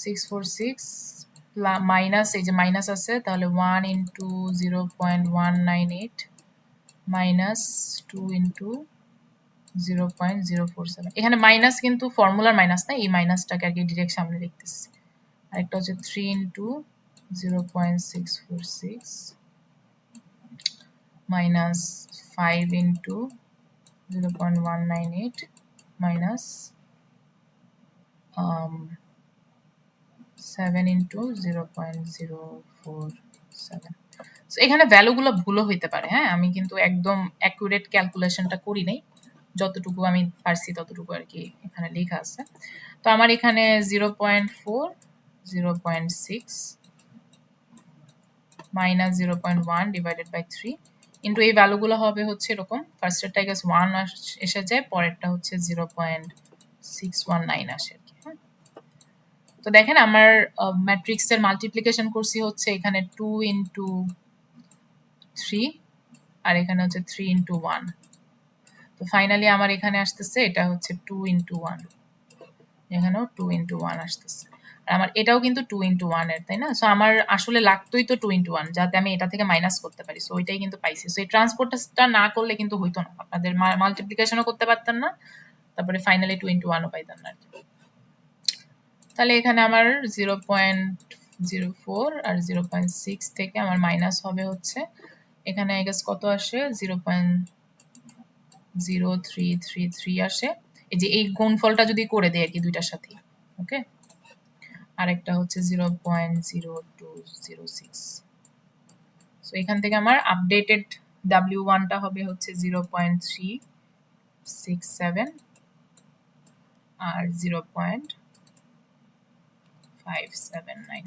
646 মাইনাস এই যে মাইনাস আছে, তাহলে 1 ইন্টু 0.198 মাইনাস 2 ইন্টু 0.047। এখানে মাইনাস কিন্তু ফর্মুলার মাইনাস না, এই মাইনাসটাকে আর কি ডিরেক্ট সামনে লিখতেছি। আরেকটা হচ্ছে 3 into 0.646 minus 5 into 0.198 minus 7 into 0.047। So এখানে ভ্যালুগুলো ভুলও হইতে পারে, হ্যাঁ, আমি কিন্তু একদম অ্যাকুরেট ক্যালকুলেশনটা করি নাই, যতটুকু আমি পারছি ততটুকু আর কি এখানে লেখা আছে। তো আমার এখানে 0.4 0.6 মাইনাস 0.1 ডিভাইডেড বাই 3 ইন্টু এই ভ্যালুগুলো হবে হচ্ছে এরকম, ফার্স্টেরটা গেস 1 এসে যায়, পরেরটা হচ্ছে 0.619 আসে আর কি, হ্যাঁ। তো দেখেন আমার ম্যাট্রিক্সের মাল্টিপ্লিকেশন করছি হচ্ছে এখানে 2 ইন্টু 3 আর এখানে হচ্ছে 3 ইন্টু 1। তো ফাইনালি আমার এখানে আসতেছে এটা হচ্ছে 2 ইন্টু 1, এখানেও 2 ইন্টু 1 আসতেছে, আর আমার এটাও কিন্তু 2 ইন্টু 1 এর, তাই না। সো আমার আসলে লাগতোই তো 2 ইন্টু 1, যাতে আমি এটা থেকে মাইনাস করতে পারি। সো ওইটাই কিন্তু পাইছি। সো এই ট্রান্সপোর্টটা না করলে কিন্তু হইতো না, আপনাদের মাল্টিপ্লিকেশনও করতে পারতেন না, তারপরে ফাইনালি 2 ইন্টু 1ও পাইতেন না আর কি। তাহলে এখানে আমার 0.04 আর 0.6 থেকে আমার মাইনাস হবে হচ্ছে এখানে আই গেস কত আসে 0.0333 আসে, এই যে এই গুণফলটা যদি করে দেয় আর কি দুইটার সাথে, ওকে। আরেকটা হচ্ছে 0.0206। সো এখান থেকে আমার আপডেটেড W1টা হবে হচ্ছে 0.367 আর 0.579।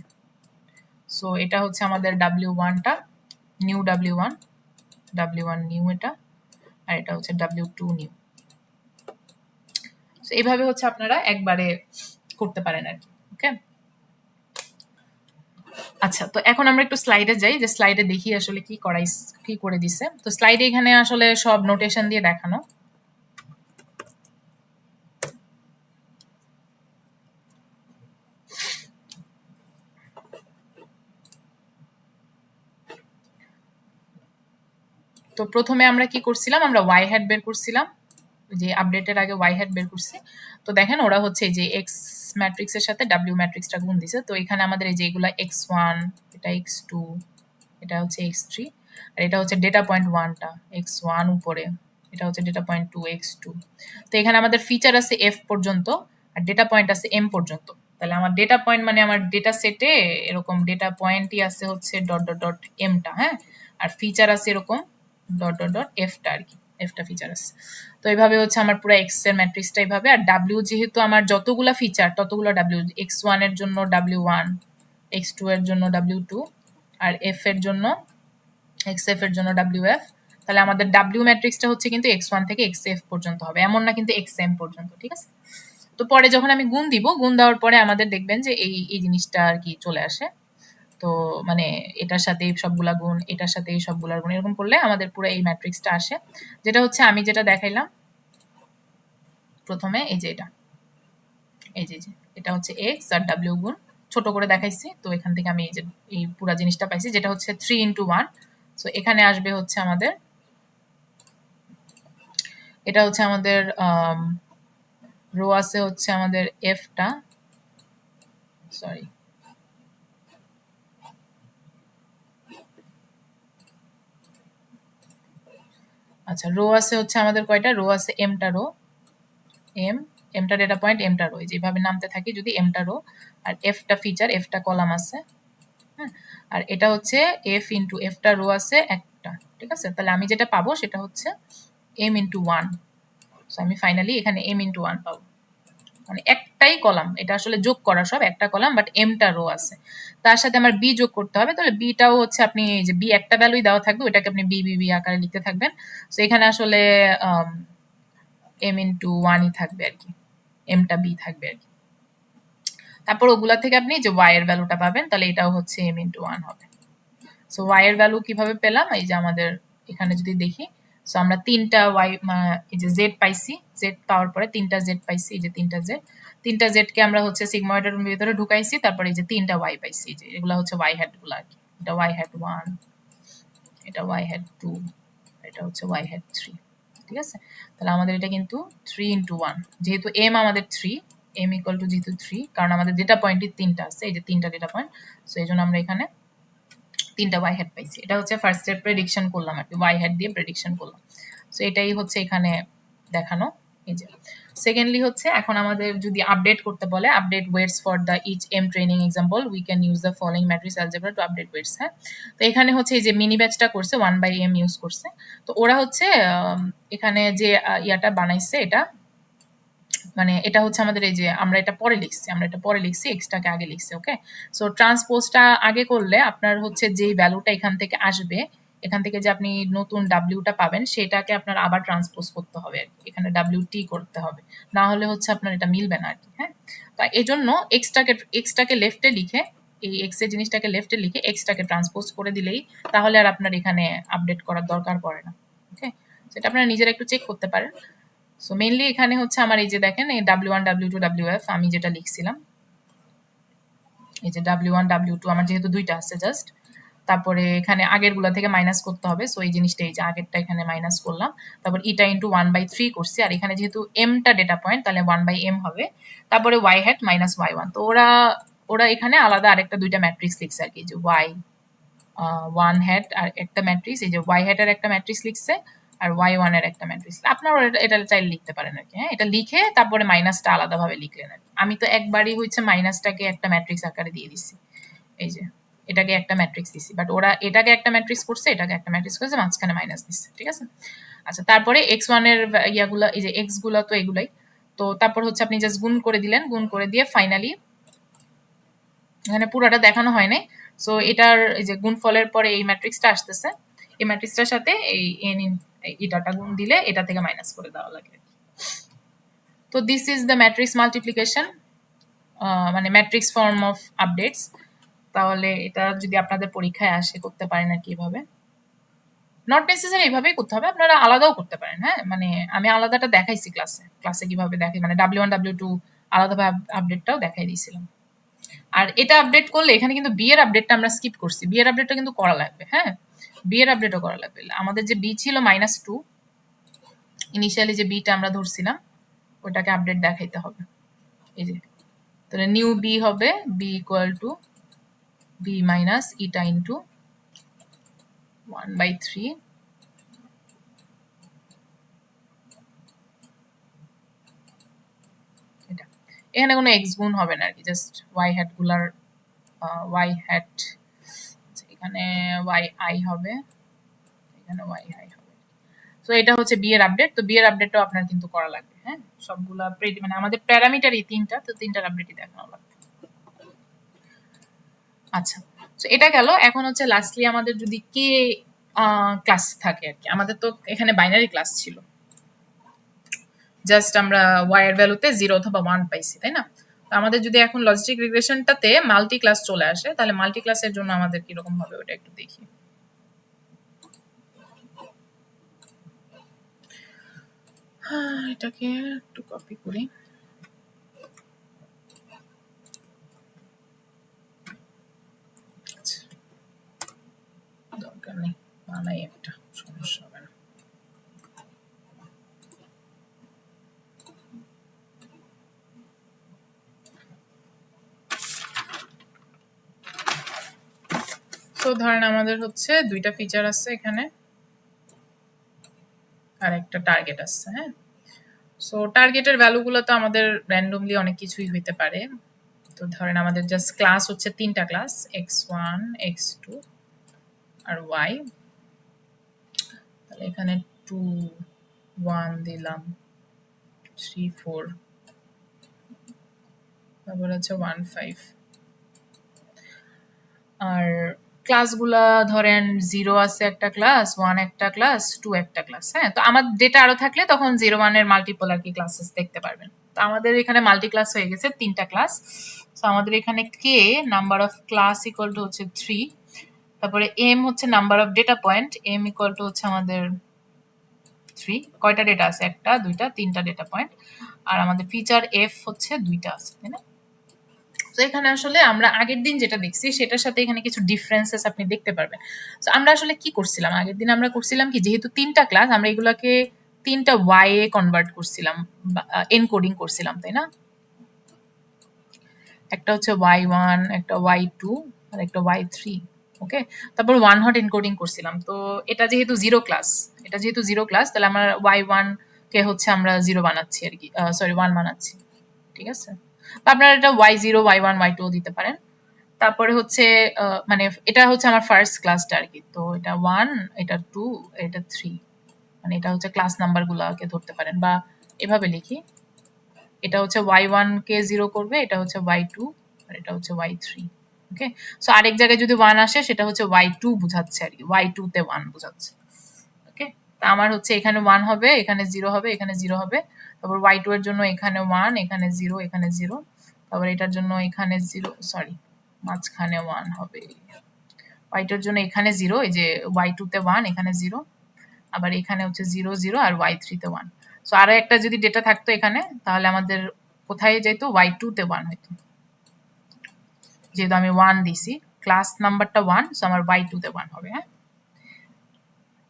সো এটা হচ্ছে আমাদের W1টা, নিউ W1 নিউ এটা, আর এটা হচ্ছে W2 নিউ। সো এইভাবে হচ্ছে আপনারা একবারে করতে পারেন আর কি, ওকে। আচ্ছা, তো এখন আমরা একটু স্লাইডে যাই, যে স্লাইডে দেখি আসলে কি করে দিছে। তো স্লাইডে এখানে আসলে সব নোটেশন দিয়ে দেখানো। তো প্রথমে আমরা কি করছিলাম, আমরা ওয়াই হ্যাট বের করছিলাম, যে আপডেটের আগে ওয়াই হ্যাট বের করছি। তো দেখেন ওরা হচ্ছে এই যে এক্স ম্যাট্রিক্সের সাথে ডাব্লিউ ম্যাট্রিক্সটা গুণ দিছে। তো এখানে আমাদের এই যে এগুলা x1, এটা x2, এটা হচ্ছে x3, আর এটা হচ্ছে ডেটা পয়েন্ট 1টা x1 উপরে, এটা হচ্ছে ডেটা পয়েন্ট 2 x2। তো এখানে আমাদের ফিচার আছে f পর্যন্ত আর ডেটা পয়েন্ট আছে m পর্যন্ত। তাহলে আমার ডেটা পয়েন্ট মানে আমার ডেটা সেটে এরকম ডেটা পয়েন্টই আছে হচ্ছে ডট ডট ডট এমটা, হ্যাঁ, আর ফিচার আছে এরকম ডট ডট ডট এফটা আর কি, এফটা ফিচার আছে। তো এইভাবে হচ্ছে আমার পুরো এক্স এর ম্যাট্রিক্সটা এইভাবে, আর ডাব্লিউ যেহেতু আমার যতগুলা ফিচার ততগুলো ডাব্লিউ, x1 এর জন্য W1, x2 এর জন্য W2, আর f এর জন্য xf এর জন্য WF। তাহলে আমাদের ডাব্লিউ ম্যাট্রিক্সটা হচ্ছে কিন্তু x1 থেকে xf পর্যন্ত হবে, এমন না কিন্তু xm পর্যন্ত, ঠিক আছে। তো পরে যখন আমি গুণ দিব, গুণ দেওয়ার পরে আমাদের দেখবেন যে এই জিনিসটা আর কি চলে আসে। তো মানে এটার সাথে সবগুলা গুণ, এটার সাথে সবগুলার গুণ, এরকম করলে আমাদের পুরো এই ম্যাট্রিক্সটা আসে, যেটা হচ্ছে আমি যেটা দেখাইলাম প্রথমে, এই যে এটা, এই যে এটা হচ্ছে এক্স আর ডাব্লিউ গুণ, ছোট করে দেখাইছি। তো এখান থেকে আমি এই যে এই পুরো জিনিসটা পাইছি, যেটা হচ্ছে 3 ইন্টু 1। সো এখানে আসবে হচ্ছে আমাদের, এটা হচ্ছে আমাদের রো আছে হচ্ছে আমাদের এফটা, সরি আচ্ছা, রো আছে হচ্ছে আমাদের কয়টা রো আছে, এমটা রো, এম এমটা ডেটা পয়েন্ট, এমটা রো, যেভাবে নামতে থাকি যদি এমটা রো, আর এফটা ফিচার, এফটা কলাম আছে, হ্যাঁ, আর এটা হচ্ছে এফ ইন্টু এফটা রো আছে একটা, ঠিক আছে। তাহলে আমি যেটা পাবো সেটা হচ্ছে এম ইন্টু ওয়ান। সো আমি ফাইনালি এখানে এম ইন্টু ওয়ান পাবো, মানে একটাই কলাম, এটা আসলে যোগ করা সব একটা কলাম, বাট এমটা রো আছে, তার সাথে আমার বি যোগ করতে হবে। তাহলে বিটাও হচ্ছে আপনি যে বি একটা ভ্যালুই দেওয়া থাকবে, ওটাকে আপনি বি বি বি আকারে লিখতে থাকবেন। সো এখানে আসলে এম ইন্টু ওয়ানই থাকবে আর কি, এমটা বি থাকবে আর কি। তারপর ওগুলা থেকে আপনি যে ওয়াই এর ভ্যালুটা পাবেন, তাহলে এটাও হচ্ছে এম ইন্টু ওয়ান হবে। সো ওয়াই এর ভ্যালু কিভাবে পেলাম, এই যে আমাদের এখানে যদি দেখি, সো আমরা তিনটা ওয়াই, এই যে জেড পাইছি, জেড পাওয়ার পরে তিনটা জেড পাইছি, এই যে তিনটা জেড কে আমরা হচ্ছে সিগময়েডের ভিতরে ঢুকাইছি, তারপরে এই যে তিনটা ওয়াই পাইছি, যে এগুলো হচ্ছে ওয়াই হেড গুলো আর কি। এটা ওয়াই হেড ওয়ান, এটা ওয়াই হেড টু, এটা হচ্ছে ওয়াই হেড থ্রি, ঠিক আছে। তাহলে আমাদের এটা কিন্তু থ্রি ইন্টু ওয়ান, যেহেতু এম আমাদের থ্রি, এম ইকুয়াল টু যেহেতু থ্রি, কারণ আমাদের ডেটা পয়েন্টই তিনটা আছে, এই যে তিনটা ডেটা পয়েন্ট, সো এই জন্য আমরা এখানে তিনটা ওয়াই হেড পাইছি। এটা হচ্ছে ফার্স্ট স্টেপ প্রেডিকশন করলাম আর কি, ওয়াই হেড দিয়ে প্রেডিকশন করলাম। সো এটাই হচ্ছে এখানে দেখানো। এই যে সেকেন্ডলি হচ্ছে এখন আমাদের যদি আপডেট করতে বলে, update weights for the each m training example, we can use the following matrix algebra to update weights. হ্যাঁ, তো এখানে হচ্ছে এই যে মিনি ব্যাচটা করছে 1/m ইউজ করছে। তো ওরা হচ্ছে এখানে যে ইয়াটা বানাইছে, এটা মানে এটা হচ্ছে আমাদের এই যে আমরা এটা পরে লিখছি, এক্সটাকে আগে লিখছি, ওকে। সো ট্রান্সপোজটা আগে করলে আপনার হচ্ছে যেই ভ্যালুটা এখান থেকে আসবে, এখান থেকে যে আপনি নতুন ডাব্লিউটা পাবেন, সেটাকে আপনার আবার ট্রান্সপোজ করতে হবে আর কি, এখানে ডাব্লিউটি করতে হবে, না হলে হচ্ছে আপনার এটা মিলবে না আর কি। হ্যাঁ, তো এই জন্য এক্সটাকে লেফটে লিখে, এই এক্স এর জিনিসটাকে লেফটে লিখে এক্সটাকে ট্রান্সপোজ করে দিলেই তাহলে আর আপনার এখানে আপডেট করার দরকার পড়ে না, ওকে। সেটা আপনারা নিজেরা একটু চেক করতে পারেন। সো মেইনলি এখানে হচ্ছে আমার এই যে দেখেন, এই W1 W2 WF আমি যেটা লিখছিলাম, এই যে W1 W2 আমার যেহেতু দুইটা আছে জাস্ট, তারপরে এখানে আগের গুলা থেকে মাইনাস করতে হবে। সো এই জিনিসটা এই যে আগেরটা এখানে মাইনাস করলাম, তারপর ইটা ইন্টু 1/3 করছি, আর এখানে যেহেতু এমটা ডেটা পয়েন্ট তাহলে 1/m হবে। তারপরে y hat minus y one, তো ওরা ওরা এখানে আলাদা আরেকটা দুইটা ম্যাট্রিক্স লিখছে আর কি, যে ওয়াই ওয়ান হ্যাট আর একটা ম্যাট্রিক্স, এই যে ওয়াই হ্যাটের একটা ম্যাট্রিক্স লিখছে, আর ওয়াই ওয়ানের একটা ম্যাট্রিক্স। আপনারা এটা চাইলে লিখতে পারেন আর কি। হ্যাঁ, এটা লিখে তারপরে মাইনাসটা আলাদাভাবে লিখলেন আর কি। আমি তো একবারই হচ্ছে মাইনাসটাকে একটা ম্যাট্রিক্স আকারে দিয়ে দিচ্ছি, এই যে এটাকে একটা ম্যাট্রিক্স দিছি, বাট ওরা এটাকে একটা ম্যাট্রিক্স করছে, এটাকে একটা ম্যাট্রিক্স করছে, মাঝখানে মাইনাস দিচ্ছে, ঠিক আছে। আচ্ছা, তারপরে এক্স ওয়ানের ইয়াগুলা, এই যে এক্স গুলা তো এগুলাই, তো তারপর হচ্ছে আপনি জাস্ট গুণ করে দিলেন, গুণ করে দিয়ে ফাইনালি এখানে পুরোটা দেখানো হয় নাই। সো এটার এই যে গুণফলের পরে এই ম্যাট্রিক্সটা আসতেছে, এই ম্যাট্রিক্সটার সাথে এই এন এটাটা গুণ দিলে এটা থেকে মাইনাস করে দেওয়া লাগে। তো this is the matrix multiplication, মানে ম্যাট্রিক্স ফর্ম অফ আপডেটস। তাহলে এটা যদি আপনাদের পরীক্ষায় আসে করতে পারেন আর কি এভাবে, নট নেসেসারি এইভাবেই করতে হবে, আপনারা আলাদাও করতে পারেন। হ্যাঁ, মানে আমি আলাদাটা দেখাইছি ক্লাসে কিভাবে দেখাই, মানে W1 W2 আলাদাভাবে আপডেটটাও দেখাই দিয়েছিলাম। আর এটা আপডেট করলে এখানে কিন্তু বি এর আপডেটটা আমরা স্কিপ করছি, বি এর আপডেটটা কিন্তু করা লাগবে। হ্যাঁ, বি এর আপডেটও করা লাগবে। আমাদের যে বি ছিল -2, ইনিশিয়ালি যে বিটা আমরা ধরছিলাম ওটাকে আপডেট দেখাইতে হবে। এই যে তাহলে নিউ বি হবে b equal to b minus eta into 1/3 এটা। এখানে কোনো এক্স গুণ হবে না আর কি, জাস্ট ওয়াই হ্যাট গুলার ওয়াই হ্যাট, এখানে ওয়াই আই হবে, এখানে ওয়াই আই হবে। তো এটা হচ্ছে বি এর আপডেট। তো বি এর আপডেটটাও আপনার কিন্তু করা লাগবে। হ্যাঁ, সবগুলা মানে আমাদের প্যারামিটারই তিনটা, তো তিনটার আপডেটই দেখানো লাগবে। আচ্ছা, তো এটা গেল। এখন হচ্ছে লাস্টলি আমাদের যদি কে ক্লাস থাকে আর কি, আমাদের তো এখানে বাইনারি ক্লাস ছিল, জাস্ট আমরা ওয়াই এর ভ্যালুতে 0 অথবা 1 পাইছি, তাই না? তো আমাদের যদি এখন লজিস্টিক রিগ্রেশনটাতে মাল্টি ক্লাস চলে আসে, তাহলে মাল্টি ক্লাসের জন্য আমাদের কিরকম হবে ওটা একটু দেখি। এটাকে একটু কপি করি। দরকার নেই, বানাই একটা, সমস্যা হবে না। তো ধরেন আমাদের হচ্ছে দুইটা ফিচার আছে এখানে আর একটা টার্গেট আছে। হ্যাঁ, সো টার্গেটের ভ্যালুগুলো তো আমাদের র্যান্ডমলি অনেক কিছুই হইতে পারে। তো ধরেন আমাদের জাস্ট ক্লাস হচ্ছে 3টা ক্লাস, x1 x2 আর y। তাহলে এখানে 2 1 দিলাম, 3 4, তারপর হচ্ছে 1 5। আর ক্লাসগুলা ধরেন 0 আছে একটা ক্লাস, 1 একটা ক্লাস, 2 একটা ক্লাস। হ্যাঁ, তো আমার ডেটা আরো থাকলে তখন 0 1 এর মাল্টিপল আর কি ক্লাসেস দেখতে পারবেন। তো আমাদের এখানে মাল্টি ক্লাস হয়ে গেছে 3টা ক্লাস। তো আমাদের এখানে K number of class equal to হচ্ছে 3, তারপরে এম হচ্ছে number of data point, M equal to হচ্ছে আমাদের 3। কয়টা ডেটা আছে? একটা, দুইটা, 3টা ডেটা পয়েন্ট। আর আমাদের ফিচার এফ হচ্ছে 2টা আছে, তাই না? তো এখানে আসলে আমরা আগের দিন যেটা দেখছি সেটার সাথে এখানে কিছু ডিফারেন্সেস আপনি দেখতে পারবেন। তো আমরা আসলে কি করছিলাম আগের দিন? আমরা করছিলাম কি, যেহেতু 3টা ক্লাস, আমরা এগুলাকে 3টা ওয়াই এ কনভার্ট করছিলাম, এনকোডিং করছিলাম, তাই না? একটা হচ্ছে y1, একটা y2 আর একটা y3। ওকে, তারপর ওয়ান হট এনকোডিং করছিলাম। তো এটা যেহেতু জিরো ক্লাস, তাহলে আমরা y1 কে হচ্ছে আমরা 0 বানাচ্ছি আর কি, সরি 1 বানাচ্ছি। ঠিক আছে, তো আপনারা এটা y0 y1 y2 দিতে পারেন। তারপরে হচ্ছে মানে এটা হচ্ছে আমার ফার্স্ট ক্লাসটা আর কি। তো এটা 1, এটা 2, এটা 3, মানে এটা হচ্ছে ক্লাস নাম্বার গুলাকে ধরতে পারেন, বা এভাবে লিখি, এটা হচ্ছে y1 কে 0 করবে, এটা হচ্ছে y2 আর এটা হচ্ছে y3। ওকে, সো আরেক জায়গায় যদি 1 আসে সেটা হচ্ছে y2 বোঝাচ্ছে আর কি, y2 তে 1 বোঝাচ্ছে। ওকে, তা আমার হচ্ছে এখানে 1 হবে, এখানে 0 হবে, এখানে 0 হবে। তারপর y2 এর জন্য এখানে 1, এখানে 0, এখানে 0। তারপর এটার জন্য এখানে 0, সরি মাঝখানে 1 হবে। y2 এর জন্য এখানে 0, এই যে y2 তে 1, এখানে 0, আবার এখানে হচ্ছে 0 0 আর y3 তে 1। সো আরো একটা যদি ডেটা থাকতো এখানে, তাহলে আমাদের কোথায় যেত? y2 তে 1 হইতো, যেহেতু আমি 1 দিছি, ক্লাস নাম্বারটা 1, সো আমার y2 তে 1 হবে। হ্যাঁ,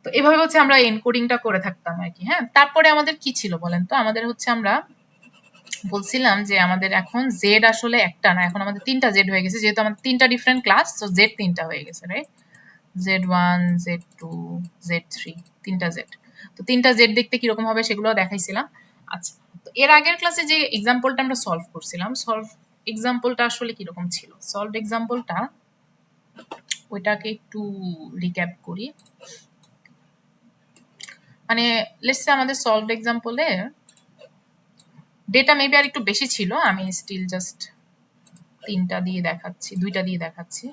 তো এভাবে হচ্ছে আমরা এনকোডিংটা করে থাকতাম আর কি। হ্যাঁ, তারপরে আমাদের কি ছিল বলেন তো? আমাদের হচ্ছে আমরা বলছিলাম যে আমাদের এখন জেড আসলে একটা না, এখন আমাদের 3টা জেড হয়ে গেছে, যেহেতু আমাদের 3টা ডিফারেন্ট ক্লাস, তো জেড 3টা হয়ে গেছে, রাইট? z1 z2 z3, 3টা জেড। তো 3টা জেড দেখতে কিরকম হবে সেগুলো দেখাইছিলাম। আচ্ছা, তো এর আগের ক্লাসে যে এক্সাম্পলটা আমরা সলভ করছিলাম, সলভ এক্সাম্পলটা আসলে কিরকম ছিল? সলভ এক্সাম্পলটা ওইটাকে একটু রিক্যাপ করি। মানে লেটস সে আমাদের সলভ এক্সাম্পলে ডেটা মেবি আর একটু বেশি ছিল, আমি স্টিল জাস্ট 3টা দিয়ে দেখাচ্ছি, 2টা দিয়ে দেখাচ্ছি।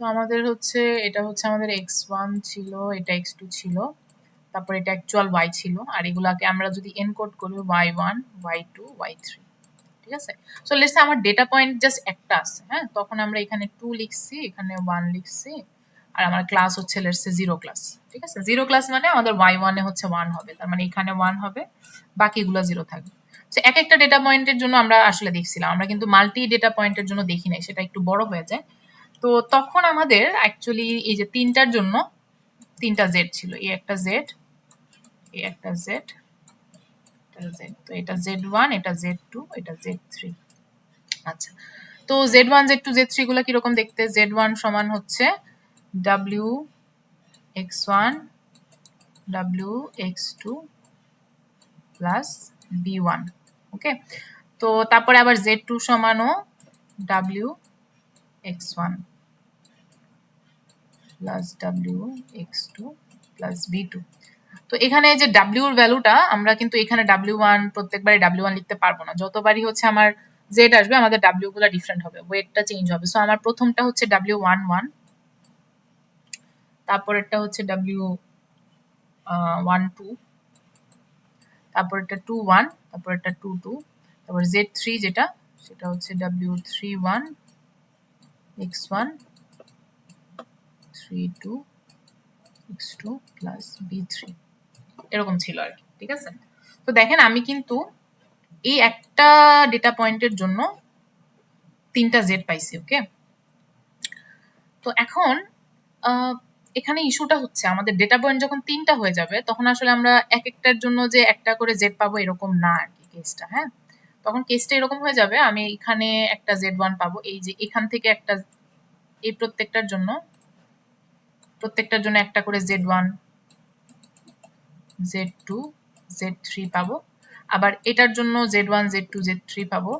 তো আমাদের হচ্ছে এটা হচ্ছে আমাদের x1 ছিল, এটা x2 ছিল, তারপর এটা অ্যাকচুয়াল y ছিল, আর এগুলাকে আমরা যদি এনকোড করি y1 y2 y3। ঠিক আছে, সো লেটস সে আমার ডেটা পয়েন্ট জাস্ট একটা আছে। হ্যাঁ, তখন আমরা এখানে 2 লিখছি, এখানে 1 লিখছি, আর আমার ক্লাস হচ্ছে লেটস সে 0 ক্লাস। ঠিক আছে, 0 ক্লাস মানে আমাদের y1 এ হচ্ছে 1 হবে, তার মানে এখানে 1 হবে, বাকিগুলো 0 থাকবে। তো এক একটা ডেটা পয়েন্টের জন্য আমরা আসলে দেখছিলাম, আমরা কিন্তু মাল্টি ডেটা পয়েন্টের জন্য দেখি নাই, সেটা একটু বড় হয়ে যায়। তো তখন আমাদের অ্যাকচুয়ালি এই যে 3টার জন্য 3টা জেড ছিল, এই একটা জেড, এই একটা জেড, এটা জেড। তো এটা z1, এটা z2, এটা z3। আচ্ছা, তো z1 z2 z3 গুলো কিরকম দেখতে? z1 সমান হচ্ছে w x1 w x2 plus b1। ওকে, তো তারপরে আবার z2 সমানও w x1 plus w x2 plus b2। তো এখানে যে w এর ভ্যালুটা, আমরা কিন্তু এখানে w1 প্রত্যেকবারে w1 লিখতে পারবো না, যতবারই হচ্ছে আমার z আসবে আমাদের w গুলো ডিফারেন্ট হবে, ওয়েটটা চেঞ্জ হবে। সো আমার প্রথমটা হচ্ছে w11, তারপরেরটা হচ্ছে w12, তারপরেরটা 21, তারপরেরটা 22, তারপর z3 যেটা, সেটা হচ্ছে w31 x1 3 2 x2 plus b3 এরকম ছিল আর কি। ঠিক আছে, তো দেখেন আমি কিন্তু এই একটা ডেটা পয়েন্টের জন্য 3টা জেড পাইছি। ওকে, তো এখন এখানে ইস্যুটা হচ্ছে আমাদের ডেটা পয়েন্ট যখন 3টা হয়ে যাবে তখন আসলে আমরা এক একটার জন্য যে একটা করে জেড পাবো এরকম না আর কি কেসটা। হ্যাঁ, তখন কেসটা এরকম হয়ে যাবে, আমি এখানে একটা z1 পাবো, এই যে এখান থেকে একটা, এই প্রত্যেকটার জন্য একটা করে z1 z2 z3 পাবো, আবার এটার জন্য z1 z2 z3 পাবো,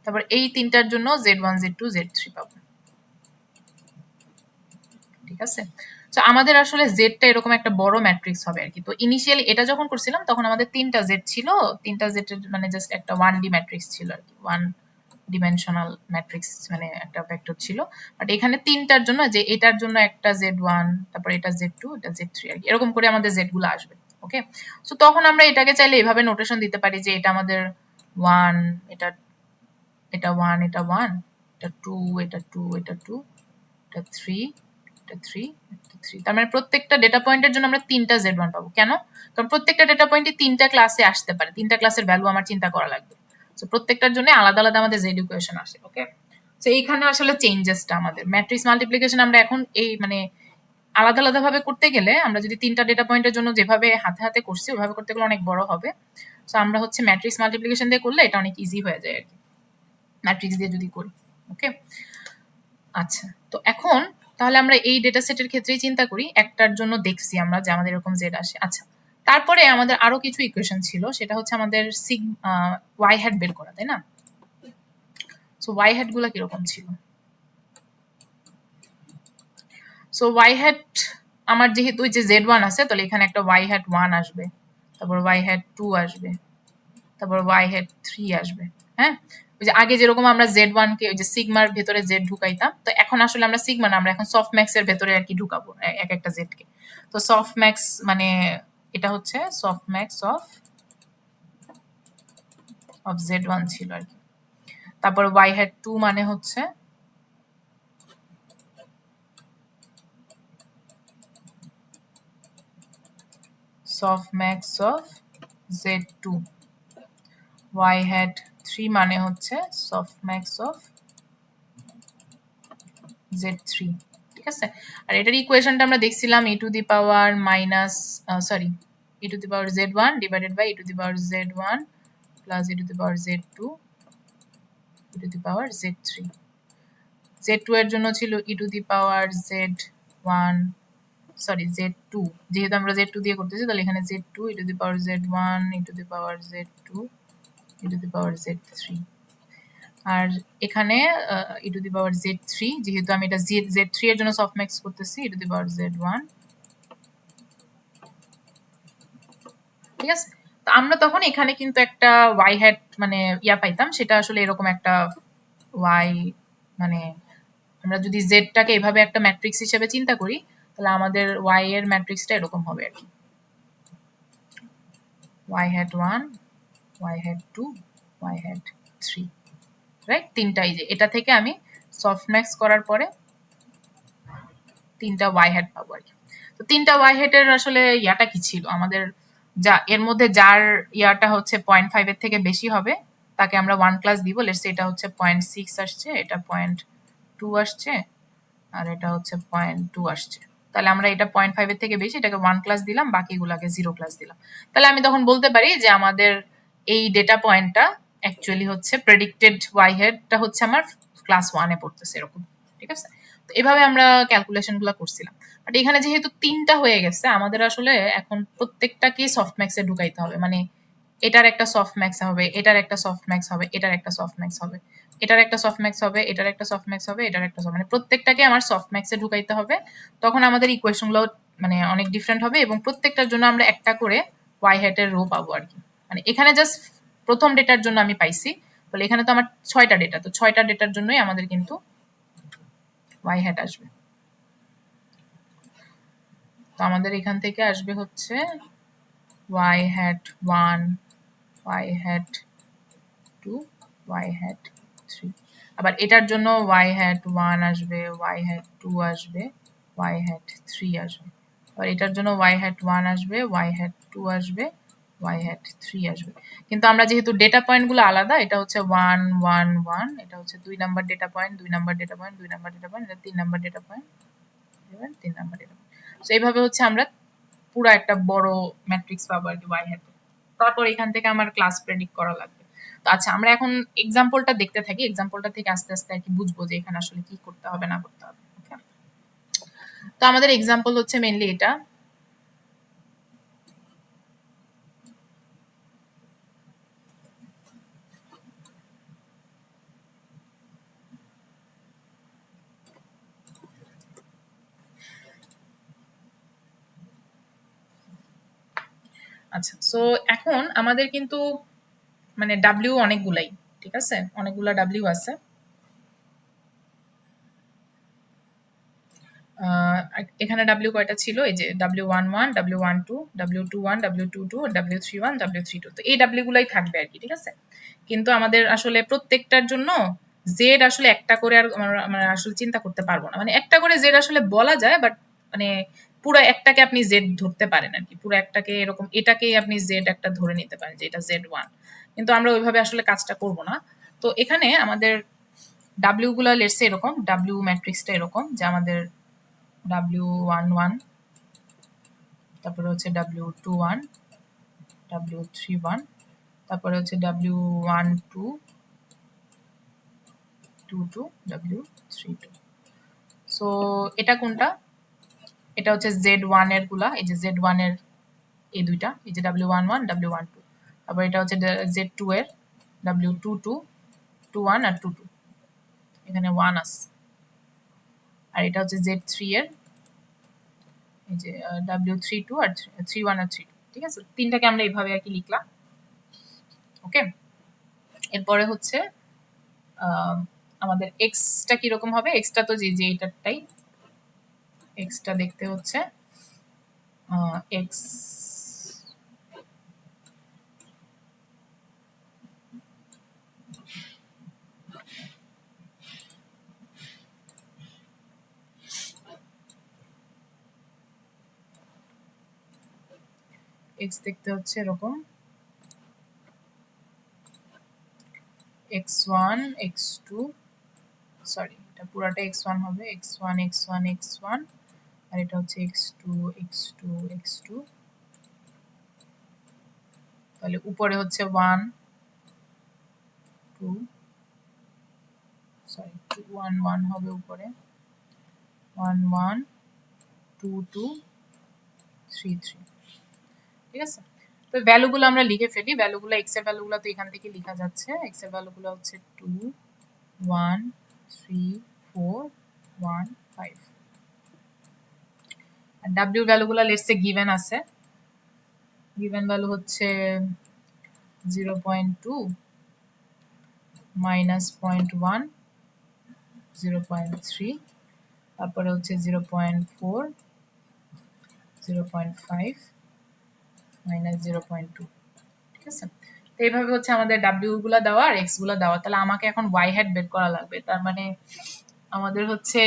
তারপর এই তিনটার জন্য z1 z2 z3 পাবো। ঠিক আছে, তো আমাদের আসলে জেডটা এরকম একটা বড় ম্যাট্রিক্স হবে আর কি। তো ইনিশিয়ালি এটা যখন করছিলাম তখন আমাদের 3টা জেড ছিল, 3টা জেডের মানে জাস্ট একটা 1D ম্যাট্রিক্স ছিল আর কি, 1 ডিমেনশনাল ম্যাট্রিক্স মানে একটা ভেক্টর ছিল। বাট এখানে 3টার জন্য, যে এটার জন্য একটা z1, তারপর এটা z2, এটা z3 আর কি, এরকম করে আমাদের জেড গুলো আসবে। ওকে, সো তখন আমরা এটাকে চাইলে এভাবে নোটেশন দিতে পারি যে এটা আমাদের 1, এটা 1, এটা 1, এটা 2, এটা 2, এটা 2, এটা 3, এটা 3, এটা 3। তার মানে প্রত্যেকটা ডেটা পয়েন্টের জন্য আমরা 3টা z1 পাবো। কেন? কারণ প্রত্যেকটা ডেটা পয়েন্টই 3টা ক্লাসে আসতে পারে, 3টা ক্লাসের ভ্যালু আমার চিন্তা করা লাগবে। সো প্রত্যেকটার জন্য আলাদা আলাদা আমাদের জেড ইকুয়েশন আসে। ওকে, সো এইখানে আসলে চেঞ্জেসটা আমাদের ম্যাট্রিক্স মাল্টিপ্লিকেশন আমরা এখন এই মানে আলাদা আলাদা ভাবে করতে গেলে, আমরা যদি 3টা ডেটা পয়েন্টের জন্য যেভাবে হাতে হাতে করছি ওইভাবে করতে গেলে অনেক বড় হবে। সো আমরা হচ্ছে ম্যাট্রিক্স মাল্টিপ্লিকেশন দিয়ে করলে এটা অনেক ইজি হয়ে যায় আর কি, ম্যাট্রিক্স দিয়ে যদি করি। ওকে, আচ্ছা, তো এখন তাহলে আমরা এই ডেটা সেটের ক্ষেত্রেই চিন্তা করি, একটার জন্য দেখছি আমরা যে আমাদের এরকম জেড আসে। আচ্ছা, তারপরে আমাদের আরো কিছু ইকুয়েশন ছিল, সেটা হচ্ছে আমাদের ওয়াই হ্যাট বের করা, তাই না? সো ওয়াই হ্যাট গুলা কিরকম ছিল? সো ওয়াই হ্যাট আমার যেহেতু ওই যে z1 আছে, তাহলে এখানে একটা ওয়াই হ্যাট 1 আসবে, তারপর ওয়াই হ্যাট 2 আসবে, তারপর ওয়াই হ্যাট 3 আসবে। হ্যাঁ, ওই যে আগে যেরকম আমরা z1 কে ওই যে সিগমার ভেতরে z ঢুকাইতাম, তো এখন আসলে আমরা সিগমা না, আমরা এখন সফট ম্যাক্স এর ভেতরে আর কি ঢুকাবো এক একটা z কে। তো সফট ম্যাক্স মানে এটা হচ্ছে সফট ম্যাক্স অফ z1 ছিল আর কি। তারপর ওয়াই হ্যাট 2 মানে হচ্ছে softmax of z2, y hat 3 মানে হচ্ছে সফট ম্যাক্স অফ z3। ঠিক আছে, আর এটার ইকুয়েশনটা আমরা দেখছিলাম e to the power minus sorry e to the power z1 divided by e to the power z1 plus e to the power z2 e to the power z3। z2 এর জন্য ছিল e to the power z1 sorry z2, যেহেতু আমরা z2 দিয়ে করতেছি তাহলে এখানে z2 e to the power z1 e to the power z2 e to the power z3। আর এখানে e to the power z3, যেহেতু আমি এটা z3 এর জন্য সফট ম্যাক্স করতেছি, e to the power z1। ঠিক আছে, তো আমরা তখন এখানে কিন্তু একটা ওয়াই হ্যাট মানে ইয়া পাইতাম, সেটা আসলে এরকম একটা ওয়াই মানে আমরা যদি জেডটাকে এভাবে একটা ম্যাট্রিক্স হিসেবে চিন্তা করি তাহলে আমাদের ওয়াই এর ম্যাট্রিক্সটা এরকম হবে আর কি, y hat 1, y hat 2, y hat 3, right? তিনটাই যে এটা থেকে আমি সফট ম্যাক্স করার পরে 3টা ওয়াই হ্যাট পাবো আর কি। তো 3টা ওয়াই হ্যাটের আসলে ইয়াটা কি ছিল আমাদের, যা এর মধ্যে যার ইয়াটা হচ্ছে 0.5 এর থেকে বেশি হবে তাকে আমরা 1 ক্লাস দিব। লেটস সে এটা হচ্ছে 0.6 আসছে, এটা 0.2 আসছে, আর এটা হচ্ছে 0.2 আসছে। তাহলে আমরা এটা 0.5 এর থেকে বেশি, এটাকে 1 ক্লাস দিলাম, বাকিগুলোকে 0 ক্লাস দিলাম। তাহলে আমি তখন বলতে পারি যে আমাদের এই ডেটা পয়েন্টটা অ্যাকচুয়ালি হচ্ছে প্রেডিক্টেড ওয়াই হেডটা হচ্ছে আমার ক্লাস 1 এ পড়তেছে এরকম। ঠিক আছে, তো এভাবে আমরা ক্যালকুলেশন গুলো করছিলাম। বাট এখানে যেহেতু 3টা হয়ে গেছে আমাদের আসলে এখন প্রত্যেকটাকে সফট ম্যাক্সে ঢুকাইতে হবে, মানে এটার একটা সফট ম্যাক্স হবে, এটার একটা সফট ম্যাক্স হবে, এটার একটা সফট ম্যাক্স হবে, এটার একটা সফট ম্যাক্স হবে, এটার একটা সফট ম্যাক্স হবে, এটার একটা মানে প্রত্যেকটাকে আমার সফট ম্যাক্সে ঢুকাইতে হবে। তখন আমাদের ইকুয়েশনগুলো মানে অনেক ডিফারেন্ট হবে এবং প্রত্যেকটার জন্য আমরা একটা করে ওয়াই হ্যাটের রো পাবো আর কি। মানে এখানে জাস্ট প্রথম ডেটার জন্য আমি পাইছি, বলে এখানে তো আমার 6টা ডেটা, তো 6টা ডেটার জন্যই আমাদের কিন্তু ওয়াই হ্যাট আসবে। তো আমাদের এখান থেকে আসবে হচ্ছে y hat 1, y hat 2, y hat 3। আবার এটার জন্য y hat 1 আসবে, y hat 2 আসবে, y hat 3 আসবে। আবার এটার জন্য y hat 1 আসবে, y hat 2 আসবে, y hat 3 আসবে। কিন্তু আমরা যেহেতু ডেটা পয়েন্টগুলো আলাদা, এটা হচ্ছে 1 1 1, এটা হচ্ছে 2 number data point, 2 number data point, 2 number data point, এটা 3 নাম্বার ডেটা পয়েন্ট, এবার 3 নাম্বার ডেটা পয়েন্ট। সো এইভাবে হচ্ছে আমরা পুরো একটা বড় ম্যাট্রিক্স পাবো আর কি y hat। তারপর এখান থেকে আমার ক্লাস প্রেডিক্ট করা লাগবে। তো আচ্ছা, আমরা এখন এক্সাম্পলটা দেখতে থাকি, এক্সাম্পলটা থেকে আস্তে আস্তে আর কি বুঝবো যে এখানে আসলে কি করতে হবে না করতে হবে। ওকে, তো আমাদের এক্সাম্পল হচ্ছে মেইনলি এটা। আচ্ছা, সো এখন আমাদের কিন্তু মানে ডাব্লিউ অনেকগুলাই, ঠিক আছে, অনেকগুলা ডাব্লিউ আছে। এখানে ডাব্লিউ কয়টা ছিল, এই যে W11, W12, W21, W22, W31, W32। তো এই ডাব্লিউ গুলাই থাকবে আর কি, ঠিক আছে। কিন্তু আমাদের আসলে প্রত্যেকটার জন্য জেড আসলে একটা করে আর আমরা আসলে চিন্তা করতে পারবো না। মানে একটা করে জেড আসলে বলা যায়, বাট মানে পুরো একটাকে আপনি জেড ধরতে পারেন আর কি, পুরো একটাকে এরকম এটাকেই আপনি জেড একটা ধরে নিতে পারেন যে এটা Z1। কিন্তু আমরা ওইভাবে আসলে কাজটা করব না। তো এখানে আমাদের ডাব্লিউ গুলা লেটসে এরকম, ডাব্লিউ ম্যাট্রিক্সটা এরকম যে আমাদের W11, তারপরে হচ্ছে W21, W31, তারপরে হচ্ছে W12, 22, W32। সো এটা কোনটা, এটা হচ্ছে Z1 এর গুলা, এই যে Z1 এর এই দুইটা, এই যে W11, W12। তারপর এটা হচ্ছে Z2 এর W22, 21 আর 22, এখানে 1 আছে। আর এটা হচ্ছে Z3 এর এই যে W32 আর 31 আর 32, ঠিক আছে। তিনটাকে আমরা এইভাবে আর কি লিখলাম। ওকে, এরপরে হচ্ছে আমাদের এক্সটা কিরকম হবে, এক্সটা তো যে এটারটাই, এক্সটা দেখতে হচ্ছে এক্স এক্স দেখতে হচ্ছে এরকম x1 x2, সরি এটা পুরাটা x1 হবে, x1 x1 x1, আর এটা হচ্ছে x2 x2 x2। তাহলে উপরে হচ্ছে 1 2, সরি 1 1 হবে উপরে, 1 1 2 2 3 3, ঠিক আছে। তো ভ্যালুগুলো আমরা লিখে ফেলি, ভ্যালুগুলো এক্স এর ভ্যালুগুলো তো এখান থেকে লেখা যাচ্ছে। এক্স এর ভ্যালুগুলো হচ্ছে 2 1 3 4 1 5। আর ডাব্লিউ ভ্যালুগুলো লেটস সে গিভেন আছে, গিভেন ভ্যালু হচ্ছে 0.2 মাইনাস 0.1 0.3, তারপরে হচ্ছে 0.4 0.5 মাইনাস 0.2, ঠিক আছে। তো এইভাবে হচ্ছে আমাদের ডাব্লিউ গুলা দেওয়া আর এক্স গুলা দেওয়া। তাহলে আমাকে এখন ওয়াই হ্যাট বের করা লাগবে। তার মানে আমাদের হচ্ছে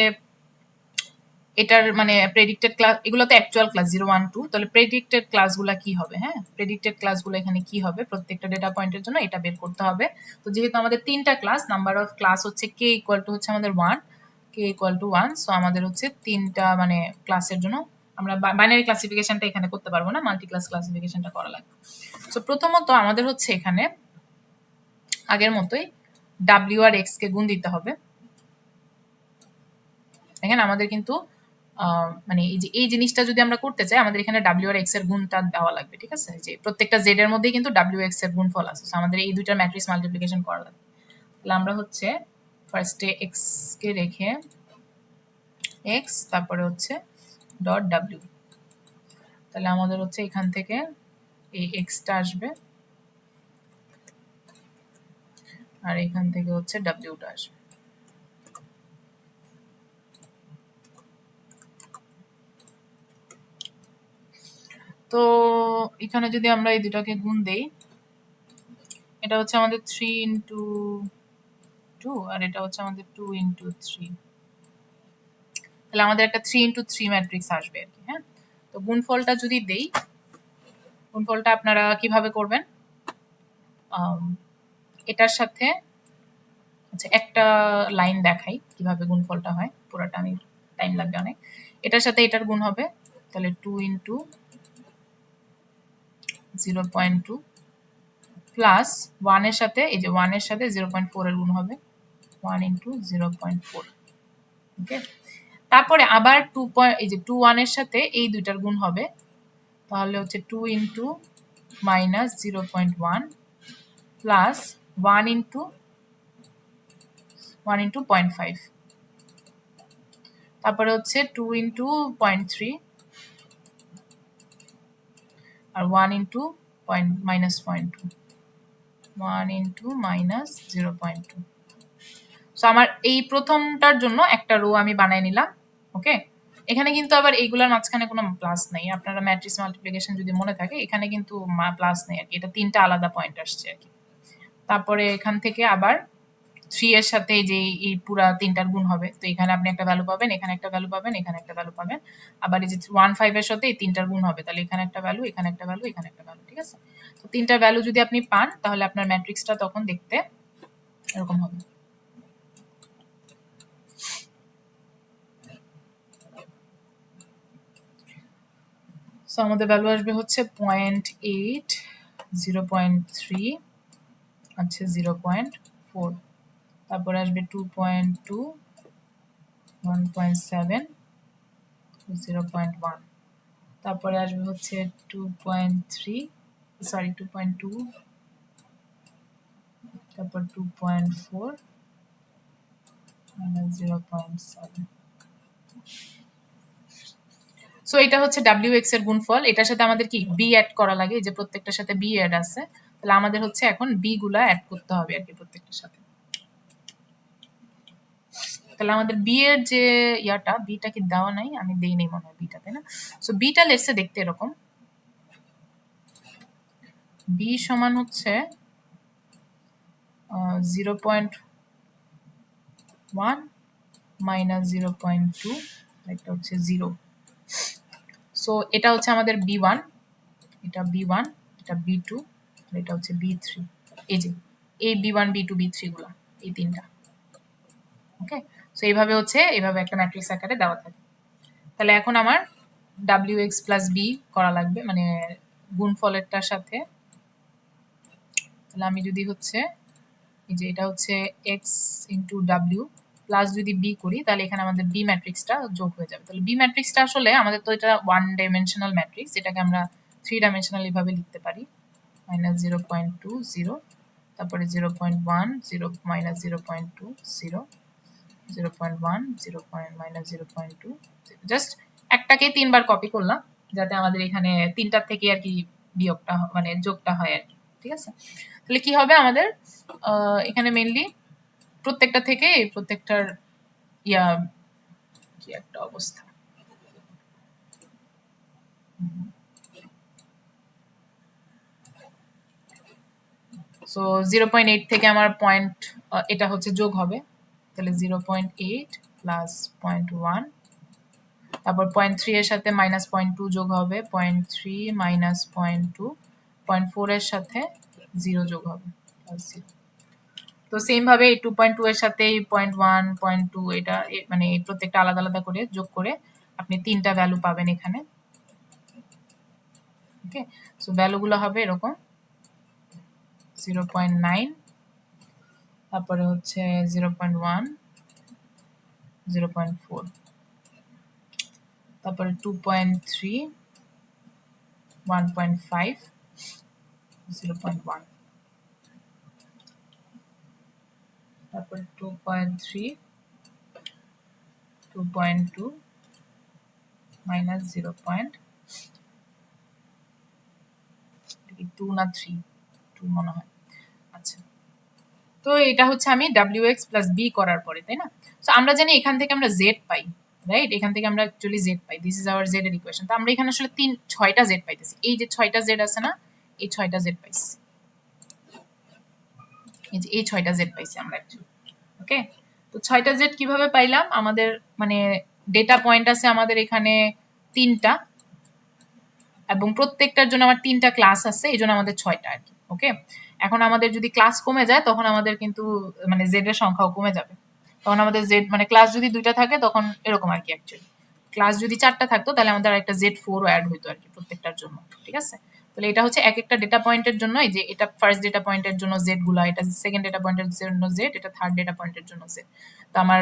এটার মানে প্রেডিক্টেড ক্লাস, এগুলো তো অ্যাকচুয়াল ক্লাস 0 1 2, তাহলে প্রেডিক্টেড ক্লাসগুলো কি হবে, হ্যাঁ প্রেডিক্টেড ক্লাসগুলো এখানে কি হবে, প্রত্যেকটা ডেটা পয়েন্টের জন্য এটা বের করতে হবে। তো যেহেতু আমাদের তিনটা ক্লাস, নাম্বার অফ ক্লাস হচ্ছে k ইকুয়াল টু হচ্ছে আমাদের 1, k ইকুয়াল টু 1, সো আমাদের হচ্ছে তিনটা মানে ক্লাসের জন্য আমরা বাইনারি ক্লাসিফিকেশনটা এখানে করতে পারবো না, মাল্টি ক্লাস ক্লাসিফিকেশনটা করা লাগবে। সো প্রথমত আমাদের হচ্ছে এখানে আগের মতোই ডাব্লিউ আর এক্স কে গুণ দিতে হবে। দেখেন আমাদের কিন্তু মানে এই জিনিসটা যদি আমরা করতে চাই, আমাদের এখানে ডাব্লিউ আর এক্স এর গুণটা দেওয়া লাগবে, ঠিক আছে। যে প্রত্যেকটা জেড এর মধ্যেই কিন্তু ডাব্লিউ এক্স এর গুণফল আছে, আমাদের এই দুইটার ম্যাট্রিক্স মাল্টিপ্লিকেশন করা লাগবে। তাহলে আমরা হচ্ছে ফার্স্টে এক্স কে রেখে এক্স, তারপরে হচ্ছে ডট ডাব্লিউ। তাহলে আমাদের হচ্ছে এখান থেকে এই এক্সটা আসবে, আর এখান থেকে হচ্ছে ডাব্লিউটা আসবে। তো এখানে যদি আমরা এই দুটাকে গুণ দেই, এটা হচ্ছে আমাদের 3 ইন্টু 2 আর এটা হচ্ছে আমাদের 2 ইন্টু 3, তাহলে আমাদের একটা 3 ইন্টু 3 ম্যাট্রিক্স আসবে আর কি। হ্যাঁ, তো গুণফলটা যদি দেই, গুণফলটা আপনারা কিভাবে করবেন, এটার সাথে আচ্ছা একটা লাইন দেখাই কিভাবে গুণফলটা হয়, পুরোটা আমি টাইম লাগবে অনেক। এটার সাথে এটার গুণ হবে, তাহলে 2 ইন্টু 0.2 প্লাস 1 এর সাথে এই যে 1 এর সাথে 0.4 এর গুণ হবে, 1 ইন্টু 0.4। ওকে, তারপরে আবার 2 এই যে 2 1 এর সাথে এই দুইটার গুণ হবে, তাহলে হচ্ছে 2 ইন্টু মাইনাস 0.1 প্লাস 1 ইন্টু 0.5, তারপরে হচ্ছে 2 ইন্টু 0.3 আর 1 into minus 0.2, 1 into minus 0.2। So আমার এই প্রথমটার জন্য একটা রো আমি বানাই নিলাম। ওকে, এখানে কিন্তু আবার এইগুলোর মাঝখানে কোনো প্লাস নেই, আপনারা ম্যাট্রিক্স মাল্টিপ্লিকেশন যদি মনে থাকে এখানে কিন্তু প্লাস নেই আর কি, এটা তিনটা আলাদা পয়েন্ট আসছে আর কি। তারপরে এখান থেকে আবার 3 এর সাথে যে এই পুরা তিনটার গুণ হবে, তো এখানে আপনি একটা ভ্যালু পাবেন, এখানে একটা ভ্যালু পাবেন, এখানে একটা ভ্যালু পাবেন। আবার এই যে 1 5 এর সাথে এই তিনটার গুণ হবে, তাহলে এখানে একটা ভ্যালু, এখানে একটা ভ্যালু, এখানে একটা ভ্যালু। ঠিক আছে, তো তিনটা ভ্যালু যদি আপনি পান তাহলে আপনার ম্যাট্রিক্সটা তখন দেখতে এরকম হবে। সো আমাদের ভ্যালু আসবে হচ্ছে 0.8, 0.3, আচ্ছা 0.4, তারপরে আসবে 2.2, 1.7, 0.1, তারপরে আসবে হচ্ছে 2.3, সরি 2.2, তারপর 2.4, 0.7। সো এটা হচ্ছে WX এর গুণফল, এটার সাথে আমাদের কি বি অ্যাড করা লাগে, যে প্রত্যেকটার সাথে বি অ্যাড আছে, তাহলে আমাদের হচ্ছে এখন বি গুলা অ্যাড করতে হবে আর কি প্রত্যেকটার সাথে। তাহলে আমাদের বি এর যে ইয়াটা, বিটা কি দেওয়া নাই, আমি দেই নাই মনে হয় বিটা, তাই না? সো বিটা লেটসে দেখতে এরকম, বি সমান হচ্ছে 0.1 মাইনাস 0.2, এটা হচ্ছে 0। সো এটা হচ্ছে আমাদের B1, এটা B1, এটা B2, আর এটা হচ্ছে B3। এই যে এই B1 B2 B3 গুলা, এই তিনটা। ওকে, সো এইভাবে হচ্ছে, এইভাবে একটা ম্যাট্রিক্স আকারে দেওয়া থাকে। তাহলে এখন আমার WX প্লাস B করা লাগবে, মানে গুণফলেরটার সাথে। তাহলে আমি যদি হচ্ছে এই যে এটা হচ্ছে x ইন্টু ডাব্লিউ প্লাস যদি বি করি, তাহলে এখানে আমাদের বি ম্যাট্রিক্সটা যোগ হয়ে যাবে। তাহলে বি ম্যাট্রিক্সটা আসলে আমাদের তো এটা 1 ডাইমেনশনাল ম্যাট্রিক্স, এটাকে আমরা 3 ডাইমেনশনাল এভাবে লিখতে পারি, মাইনাস 0.2 0, তারপরে 0.1 0 মাইনাস 0.2 0, 0.1 0 মাইনাস 0.2, জাস্ট একটাকে তিনবার কপি করলাম যাতে আমাদের এখানে তিনটার থেকে আর কি বিয়োগটা মানে যোগটা হয় আর কি। ঠিক আছে, তাহলে কি হবে আমাদের এখানে মেইনলি প্রত্যেকটা থেকে প্রত্যেকটার ইয়া কি একটা অবস্থা। সো 0.8 থেকে আমার পয়েন্ট এটা হচ্ছে যোগ হবে, তাহলে 0.8 প্লাস 0.1, তারপর 0.3 এর সাথে মাইনাস 0.2 যোগ হবে, 0.3 মাইনাস 0.2, 0.4 এর সাথে 0 যোগ হবে, প্লাস 0। তো সেম ভাবে এই 2.2 এর সাথে 0.1 0.2 এটা মানে প্রত্যেকটা আলাদা আলাদা করে যোগ করে আপনি তিনটা ভ্যালু পাবেন এখানে। ওকে, সো ভ্যালুগুলো হবে এরকম 0.9, তারপরে হচ্ছে 0.1, 0.4, তারপরে 2.3, 1.5, 0.1, তারপরে 2.3, 2.2 মাইনাস 0.2 না 3 2 মনে হয়। আচ্ছা, তো এটা হচ্ছে আমি WX প্লাস B করার পরে, তাই না? তো আমরা জানি এখান থেকে আমরা Z পাই, রাইট? এখান থেকে আমরা actually Z pi, this is hour Z এর ইকুয়েশন। তো আমরা এখানে আসলে 6টা Z পাইতেছি, এই যে 6টা Z আছে না, এই 6টা Z পাইছি, এই যে এই 6টা Z পাইছি আমরা অ্যাকচুয়ালি। ওকে, তো 6টা জেড কিভাবে পাইলাম? আমাদের মানে ডেটা পয়েন্ট আছে আমাদের এখানে 3টা, এবং প্রত্যেকটার জন্য আমার 3টা ক্লাস আছে, এই জন্য আমাদের 6টা আর কি। ওকে, এখন আমাদের যদি ক্লাস কমে যায় তখন আমাদের কিন্তু মানে জেড এর সংখ্যাও কমে যাবে। তখন আমাদের জেড মানে ক্লাস যদি 2টা থাকে তখন এরকম আর কি। অ্যাকচুয়ালি ক্লাস যদি 4টা থাকতো তাহলে আমাদের একটা Z4 অ্যাড হইতো আর কি প্রত্যেকটার জন্য। ঠিক আছে, তাহলে এটা হচ্ছে এক একটা ডেটা পয়েন্টের জন্য, এই যে এটা ফার্স্ট ডেটা পয়েন্টের জন্য জেড গুলা, এটা সেকেন্ড ডেটা পয়েন্টের জন্য জেড, এটা থার্ড ডেটা পয়েন্টের জন্য জেড। তো আমার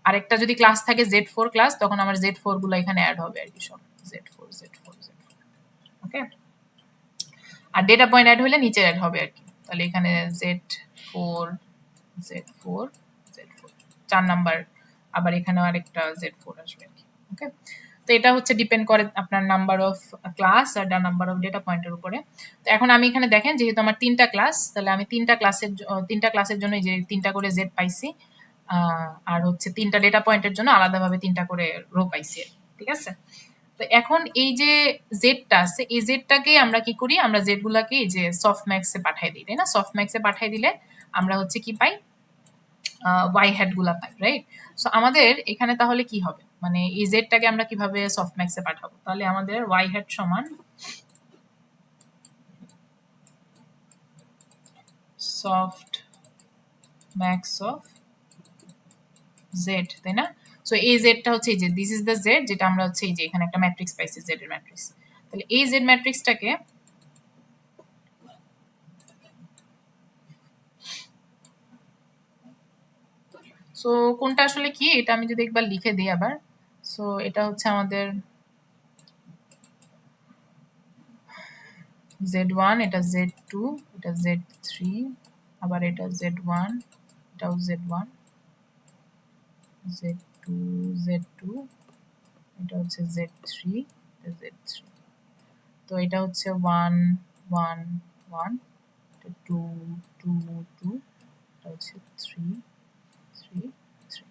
আরেকটা যদি ক্লাস থাকে Z4 ক্লাস, তখন আমার Z4 গুলো এখানে অ্যাড হবে আর কি, সব Z4 Z4 Z4। ওকে, আর ডেটা পয়েন্ট অ্যাড হলে নিচে অ্যাড হবে আর কি। তাহলে এখানে Z4 Z4 Z4 4 নাম্বার, আবার এখানে আরেকটা Z4 আসবে আর কি। ওকে, তো এটা হচ্ছে ডিপেন্ড করে আপনার নাম্বার অফ ক্লাস আর নাম্বার অফ ডেটা পয়েন্টের উপরে। তো এখন আমি এখানে দেখেন যেহেতু আমার 3টা ক্লাস, তাহলে আমি 3টা ক্লাসের জন্য যে 3টা করে জেড পাইছি, আর হচ্ছে 3টা ডেটা পয়েন্টের জন্য আলাদাভাবে 3টা করে রো পাইছি। ঠিক আছে, তো এখন এই যে জেডটা আছে, এই জেডটাকে আমরা কি করি, আমরা জেড গুলাকে এই যে সফটম্যাক্সে পাঠাই দিই, তাই না? সফটম্যাক্সে পাঠাই দিলে আমরা হচ্ছে কি পাই, ওয়াই হেড গুলা পাই, রাইট? সো আমাদের এখানে তাহলে কি হবে, মানে এই জেডটাকে আমরা কিভাবে সফটম্যাক্সে পাঠাবো? তাহলে আমাদের ওয়াই হেড সমান সফট ম্যাক্স অফ জেড, তাই না? সো এই জেডটা হচ্ছে এই যে দিস ইজ দ্য জেড, যেটা আমরা হচ্ছে এই যে এখানে একটা ম্যাট্রিক্স পাইছি, জেড এর ম্যাট্রিক্স। তাহলে এই জেড ম্যাট্রিক্সটাকে সো কোনটা আসলে কি, এটা আমি যদি একবার লিখে দিই আবার। সো এটা হচ্ছে আমাদের Z1, এটা Z2, এটা Z3, আবার এটা Z1, এটাও Z1, Z2 Z2, এটা হচ্ছে Z3, এটা Z3। তো এটা হচ্ছে 1 1 1, এটা 2 2 2, এটা হচ্ছে 3 3 3।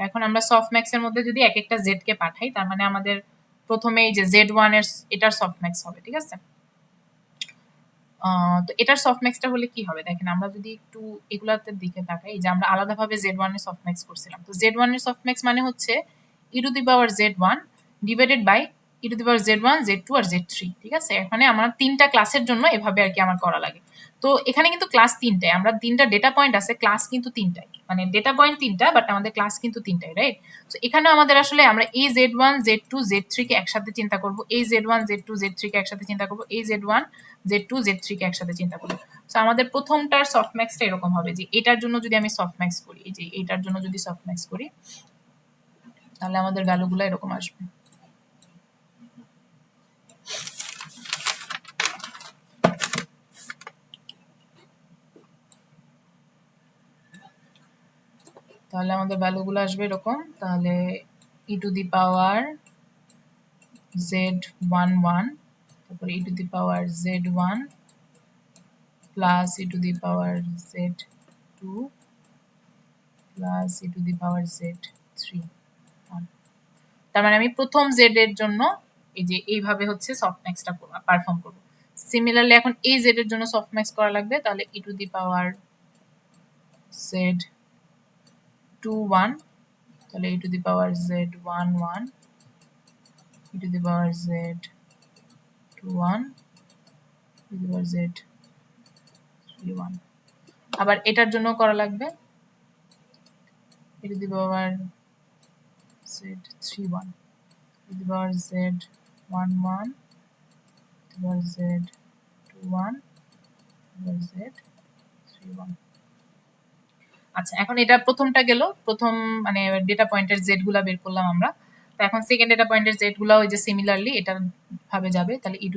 এখন আমরা সফটম্যাক্স এর মধ্যে যদি এক একটা জেড কে পাঠাই, তার মানে আমাদের প্রথমে এই যে Z1 এর এটার সফটম্যাক্স হবে। ঠিক আছে, তো এটার সফটম্যাক্সটা হলে কি হবে দেখেন, আমরা যদি একটু এগুলাতে দিকে তাকাই, যে আমরা আলাদাভাবে Z1 এর সফটম্যাক্স করছিলাম। তো Z1 এর সফটম্যাক্স মানে হচ্ছে e⁻Z1 divided by e⁻Z1 Z2 R Z3। ঠিক আছে, এখানে আমার 3টা ক্লাসের জন্য এভাবে আর কি আমার করা লাগে। তো এখানে কিন্তু ক্লাস 3টাই, আমরা 3টা ডেটা পয়েন্ট আছে, ক্লাস কিন্তু 3টাই, মানে ডেটা পয়েন্ট 3টা বাট আমাদের ক্লাস কিন্তু 3টাই, রাইট? তো এখানেও আমাদের আসলে আমরা এই Z1 Z2 Z3 কে একসাথে চিন্তা করব, এই Z1 Z2 Z3 কে একসাথে চিন্তা করব, এই Z1 Z2 Z3 কে একসাথে চিন্তা করব। তো আমাদের প্রথমটার সফটম্যাক্সটা এরকম হবে যে এটার জন্য যদি আমি সফটম্যাক্স করি, এই যে এটার জন্য যদি সফটম্যাক্স করি, তাহলে আমাদের ভ্যালুগুলো এরকম আসবে। তাহলে আমাদের ভ্যালুগুলো আসবে এরকম। তাহলে e⁻Z11, তারপরে e⁻Z1 plus e⁻Z2 plus e⁻Z3। তার মানে আমি প্রথম জেড এর জন্য এই যে এইভাবে হচ্ছে সফটম্যাক্সটা পারফর্ম করব। সিমিলারলি এখন এই জেড এর জন্য সফটম্যাক্স করা লাগবে, তাহলে e⁻Z21, তাহলে e⁻Z11, e⁻Z21, e⁻Z31। আবার এটার জন্য করা লাগবে e⁻Z31, e⁻Z11, e⁻Z21, e⁻Z31। আচ্ছা, এখন এটা প্রথমটা গেল, প্রথম মানে ডেটা পয়েন্টের জেড গুলা বের করলাম আমরা। তো এখন সেকেন্ড ডেটা পয়েন্টের জেড গুলা ওই যে সিমিলারলি এটার ভাবে যাবে, তাহলে e⁻,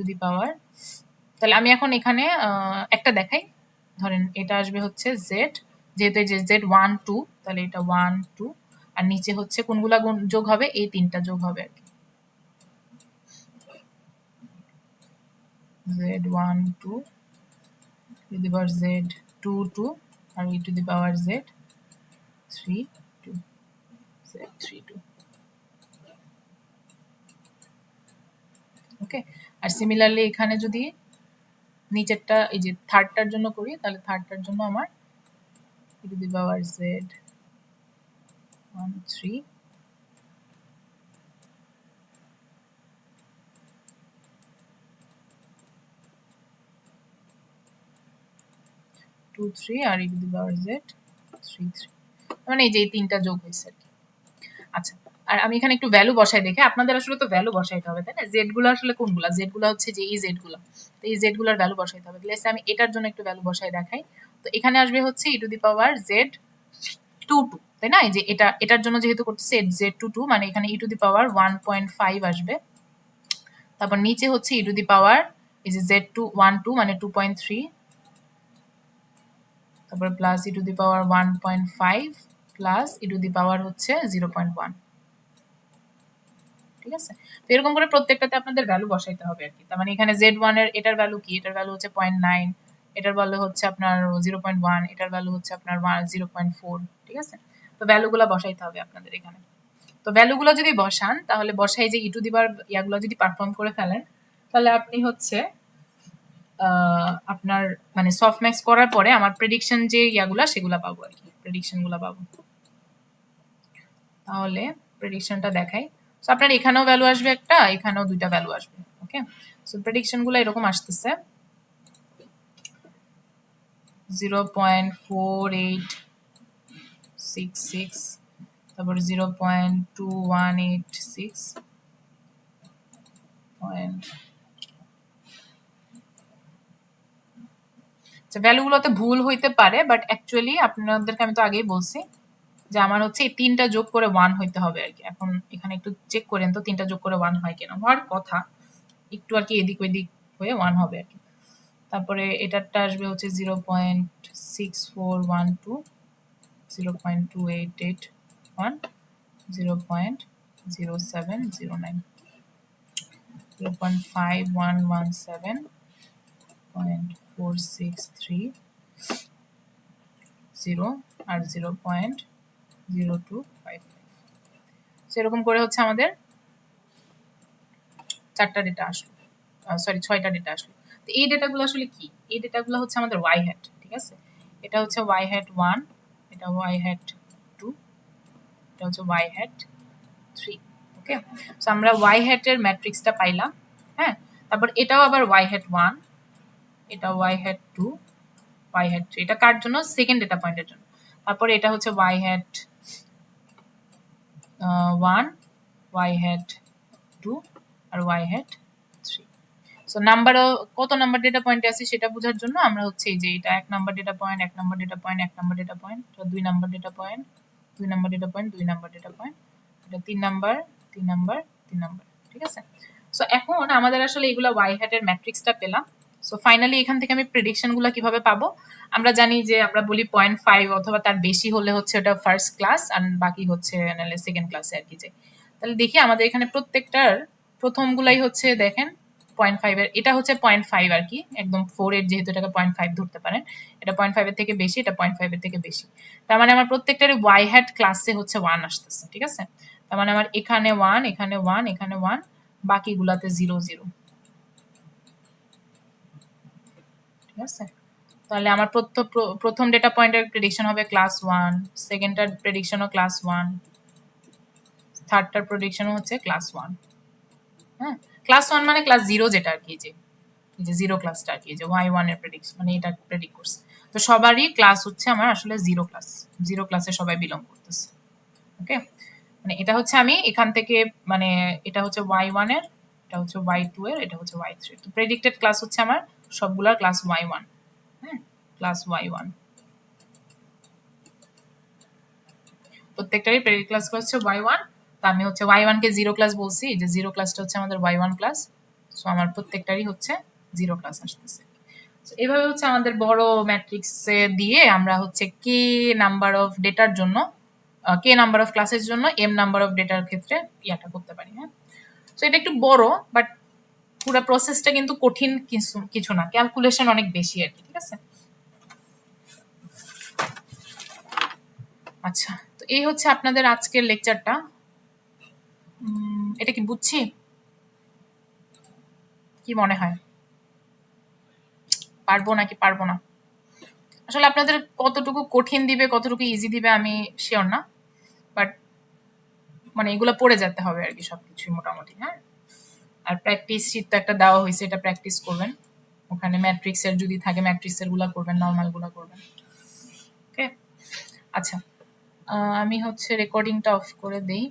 তাহলে আমি এখন এখানে একটা দেখাই, ধরেন এটা আসবে হচ্ছে জেড, যেহেতু এই যে Z1 2, তাহলে এটা 1 2, আর নিচে হচ্ছে কোনগুলা যোগ হবে, এই 3টা যোগ হবে আর কি, Z1 2, e⁻Z2 2, আর e⁻Z3 2, Z3 2। ওকে, আর সিমিলারলি এখানে যদি নিচেরটা এই যে থার্ডটার জন্য করি, তাহলে থার্ডটার জন্য আমার e⁻Z 1 3 2 3 আর e⁻z 3 3, মানে এই যে এই তিনটা যোগ হয়েছে আর কি। আচ্ছা, আর আমি এখানে একটু ভ্যালু বসাই দেখে, আপনাদের আসলে তো ভ্যালু বসাইতে হবে তাই না? জেড গুলো আসলে কোনগুলা? জেড গুলো হচ্ছে যে এই জেড গুলো, তো এই জেড গুলার ভ্যালু বসাইতে হবে। তাহলে আমি এটার জন্য একটু ভ্যালু বসাই দেখাই। তো এখানে আসবে হচ্ছে e⁻z 2 2, তাই না? এই যে এটার জন্য যেহেতু করতেছে z2 2, মানে এখানে e⁻1.5 আসবে। তারপর নিচে হচ্ছে e⁻, এই যে z2 1 2 মানে 2.3, তারপর প্লাস e⁻1.5 প্লাস e⁻, হচ্ছে 0.1। ঠিক আছে, তো এরকম করে প্রত্যেকটাতে আপনাদের ভ্যালু বসাইতে হবে আর কি। তার মানে এখানে z1 এর এটার ভ্যালু কি? এটার ভ্যালু হচ্ছে 0.9, এটার ভ্যালু হচ্ছে আপনার 0.1, এটার ভ্যালু হচ্ছে আপনার 0.4। ঠিক আছে, তো ভ্যালুগুলো বসাইতে হবে আপনাদের এখানে। তো ভ্যালুগুলো যদি বসান, তাহলে বসাই যে e⁻, ইয়াগুলো যদি পারফর্ম করে ফেলেন, তাহলে আপনি হচ্ছে আপনার মানে সফটম্যাক্স করার পরে আমার প্রেডিকশন যে ইয়াগুলা সেগুলা পাবো আর কি, প্রেডিকশনগুলো পাবো। তাহলে প্রেডিকশনটা দেখাই। সো আপনার এখানেও ভ্যালু আসবে একটা, এখানেও দুইটা ভ্যালু আসবে। ওকে, সো প্রেডিকশনগুলো এরকম আসতেছে 0.4866, তারপর 0.2186 পয়েন্ট। ভ্যালুগুলোতে ভুল হইতে পারে, বাট অ্যাকচুয়ালি আপনাদেরকে আমি তো আগেই বলছি যে আমার হচ্ছে এই তিনটা যোগ করে 1 হইতে হবে আর কি। এখন এখানে একটু চেক করেন তো তিনটা যোগ করে 1 হয় কিনা, হওয়ার কথা, একটু আর কি এদিক ওইদিক হয়ে 1 হবে আর কি। তারপরে এটারটা আসবে হচ্ছে 0.6412, 0.2881, 0.0709, 0.5117, 0.4630 আর 0.0255। সেরকম করে হচ্ছে আমাদের চারটা ডেটা আসলো, সরি 6টা ডেটা আসলো। তো এই ডেটাগুলো আসলে কি? এই ডেটাগুলো হচ্ছে আমাদের ওয়াই হ্যাট। ঠিক আছে, এটা হচ্ছে ওয়াই হ্যাট 1, এটা ওয়াই হ্যাট 2, এটা হচ্ছে ওয়াই হ্যাট 3। ওকে, সো আমরা ওয়াই হ্যাটের ম্যাট্রিক্সটা পাইলাম। হ্যাঁ, তারপর এটাও আবার ওয়াই হ্যাট 1, এটা ওয়াই হ্যাট 2, ওয়াই হ্যাট 3। এটা কার জন্য? সেকেন্ড ডেটা পয়েন্টের জন্য। তারপর এটা হচ্ছে ওয়াই হ্যাট 1, ওয়াই হ্যাট 2 আর ওয়াই হ্যাট 3। সো নাম্বার কত নাম্বার ডেটা পয়েন্টে আছে সেটা বোঝার জন্য আমরা হচ্ছে এই যে এটা 1 number data point, 1 number data point, 1 number data point, 2 number data point, 2 number data point, 2 number data point, এটা 3 নাম্বার, 3 নাম্বার, 3 নাম্বার। ঠিক আছে, সো এখন আমাদের আসলে এগুলা ওয়াই হ্যাটের ম্যাট্রিক্সটা পেলাম। সো ফাইনালি এখান থেকে আমি প্রেডিকশনগুলো কিভাবে পাবো? আমরা জানি যে আমরা বলি 0.5 অথবা তার বেশি হলে হচ্ছে ওটা ফার্স্ট ক্লাস, আর বাকি হচ্ছে নাহলে সেকেন্ড ক্লাসে আর কি। যে তাহলে দেখি আমাদের এখানে প্রত্যেকটার প্রথমগুলাই হচ্ছে দেখেন 0.5 এর, এটা হচ্ছে 0.5 আর কি, একদম 4 এর যেহেতু এটাকে 0.5 ধরতে পারেন, এটা 0.5 এর থেকে বেশি, এটা 0.5 এর থেকে বেশি। তার মানে আমার প্রত্যেকটারই ওয়াই হ্যাট ক্লাসে হচ্ছে 1 আসতেছে। ঠিক আছে, তার মানে আমার এখানে 1, এখানে 1, এখানে 1, বাকিগুলাতে 0 0। ঠিক আছে, তাহলে আমার প্রথম ডেটা পয়েন্টের প্রেডিকশন হবে ক্লাস 1, সেকেন্ডটার প্রেডিকশনও ক্লাস 1, থার্ডটার প্রেডিকশনও হচ্ছে ক্লাস 1। হ্যাঁ, ক্লাস 1 মানে ক্লাস 0 যেটা আর কি, যে এই যে 0 ক্লাসটা আর কি, যে y1 এর প্রেডিকশন মানে এটা প্রেডিক্ট করছে। তো সবারই ক্লাস হচ্ছে আমার আসলে 0 ক্লাস, 0 ক্লাসে সবাই বিলং করতেছে। ওকে, মানে এটা হচ্ছে আমি এখান থেকে মানে এটা হচ্ছে y1 এর, এটা হচ্ছে y2 এর, এটা হচ্ছে y3 এর। তো প্রেডিক্টেড ক্লাস হচ্ছে আমার সবগুলার ক্লাস y1। হ্যাঁ, ক্লাস y1 প্রত্যেকটারই প্রেডিক্ট ক্লাস হচ্ছে y1। তো আমি হচ্ছে y1 কে 0 ক্লাস বলছি, যে 0 ক্লাসটা হচ্ছে আমাদের y1 ক্লাস। সো আমার প্রত্যেকটারই হচ্ছে 0 ক্লাস আসতেছে। এভাবে হচ্ছে আমাদের বড় ম্যাট্রিক্সে দিয়ে আমরা হচ্ছে কে নাম্বার অফ ডেটার জন্য, কে নাম্বার অফ ক্লাসের জন্য এম নাম্বার অফ ডেটার ক্ষেত্রে ইয়াটা করতে পারি। হ্যাঁ, সো এটা একটু বড়, বাট পুরো প্রসেসটা কিন্তু কঠিন কিছু না, ক্যালকুলেশন অনেক বেশি আর কি। ঠিক আছে, আচ্ছা, তো এই হচ্ছে আপনাদের আজকের লেকচারটা। এটা কি বুঝছি? কি মনে হয়, পারবো নাকি পারবো না? আসলে আপনাদের কতটুকু কঠিন দিবে কতটুকু ইজি দিবে আমি শিওর না, বাট মানে এগুলো পড়ে যেতে হবে আর কি সবকিছুই মোটামুটি, হ্যাঁ। আর প্র্যাকটিস শীট তো একটা দেওয়া হয়েছে, এটা প্র্যাকটিস করবেন। ওখানে ম্যাট্রিক্সের যদি থাকে ম্যাট্রিক্সের গুলা করবেন, নর্মাল গুলা করবেন। ওকে, আচ্ছা। আমি হচ্ছে রেকর্ডিংটা অফ করে দেই।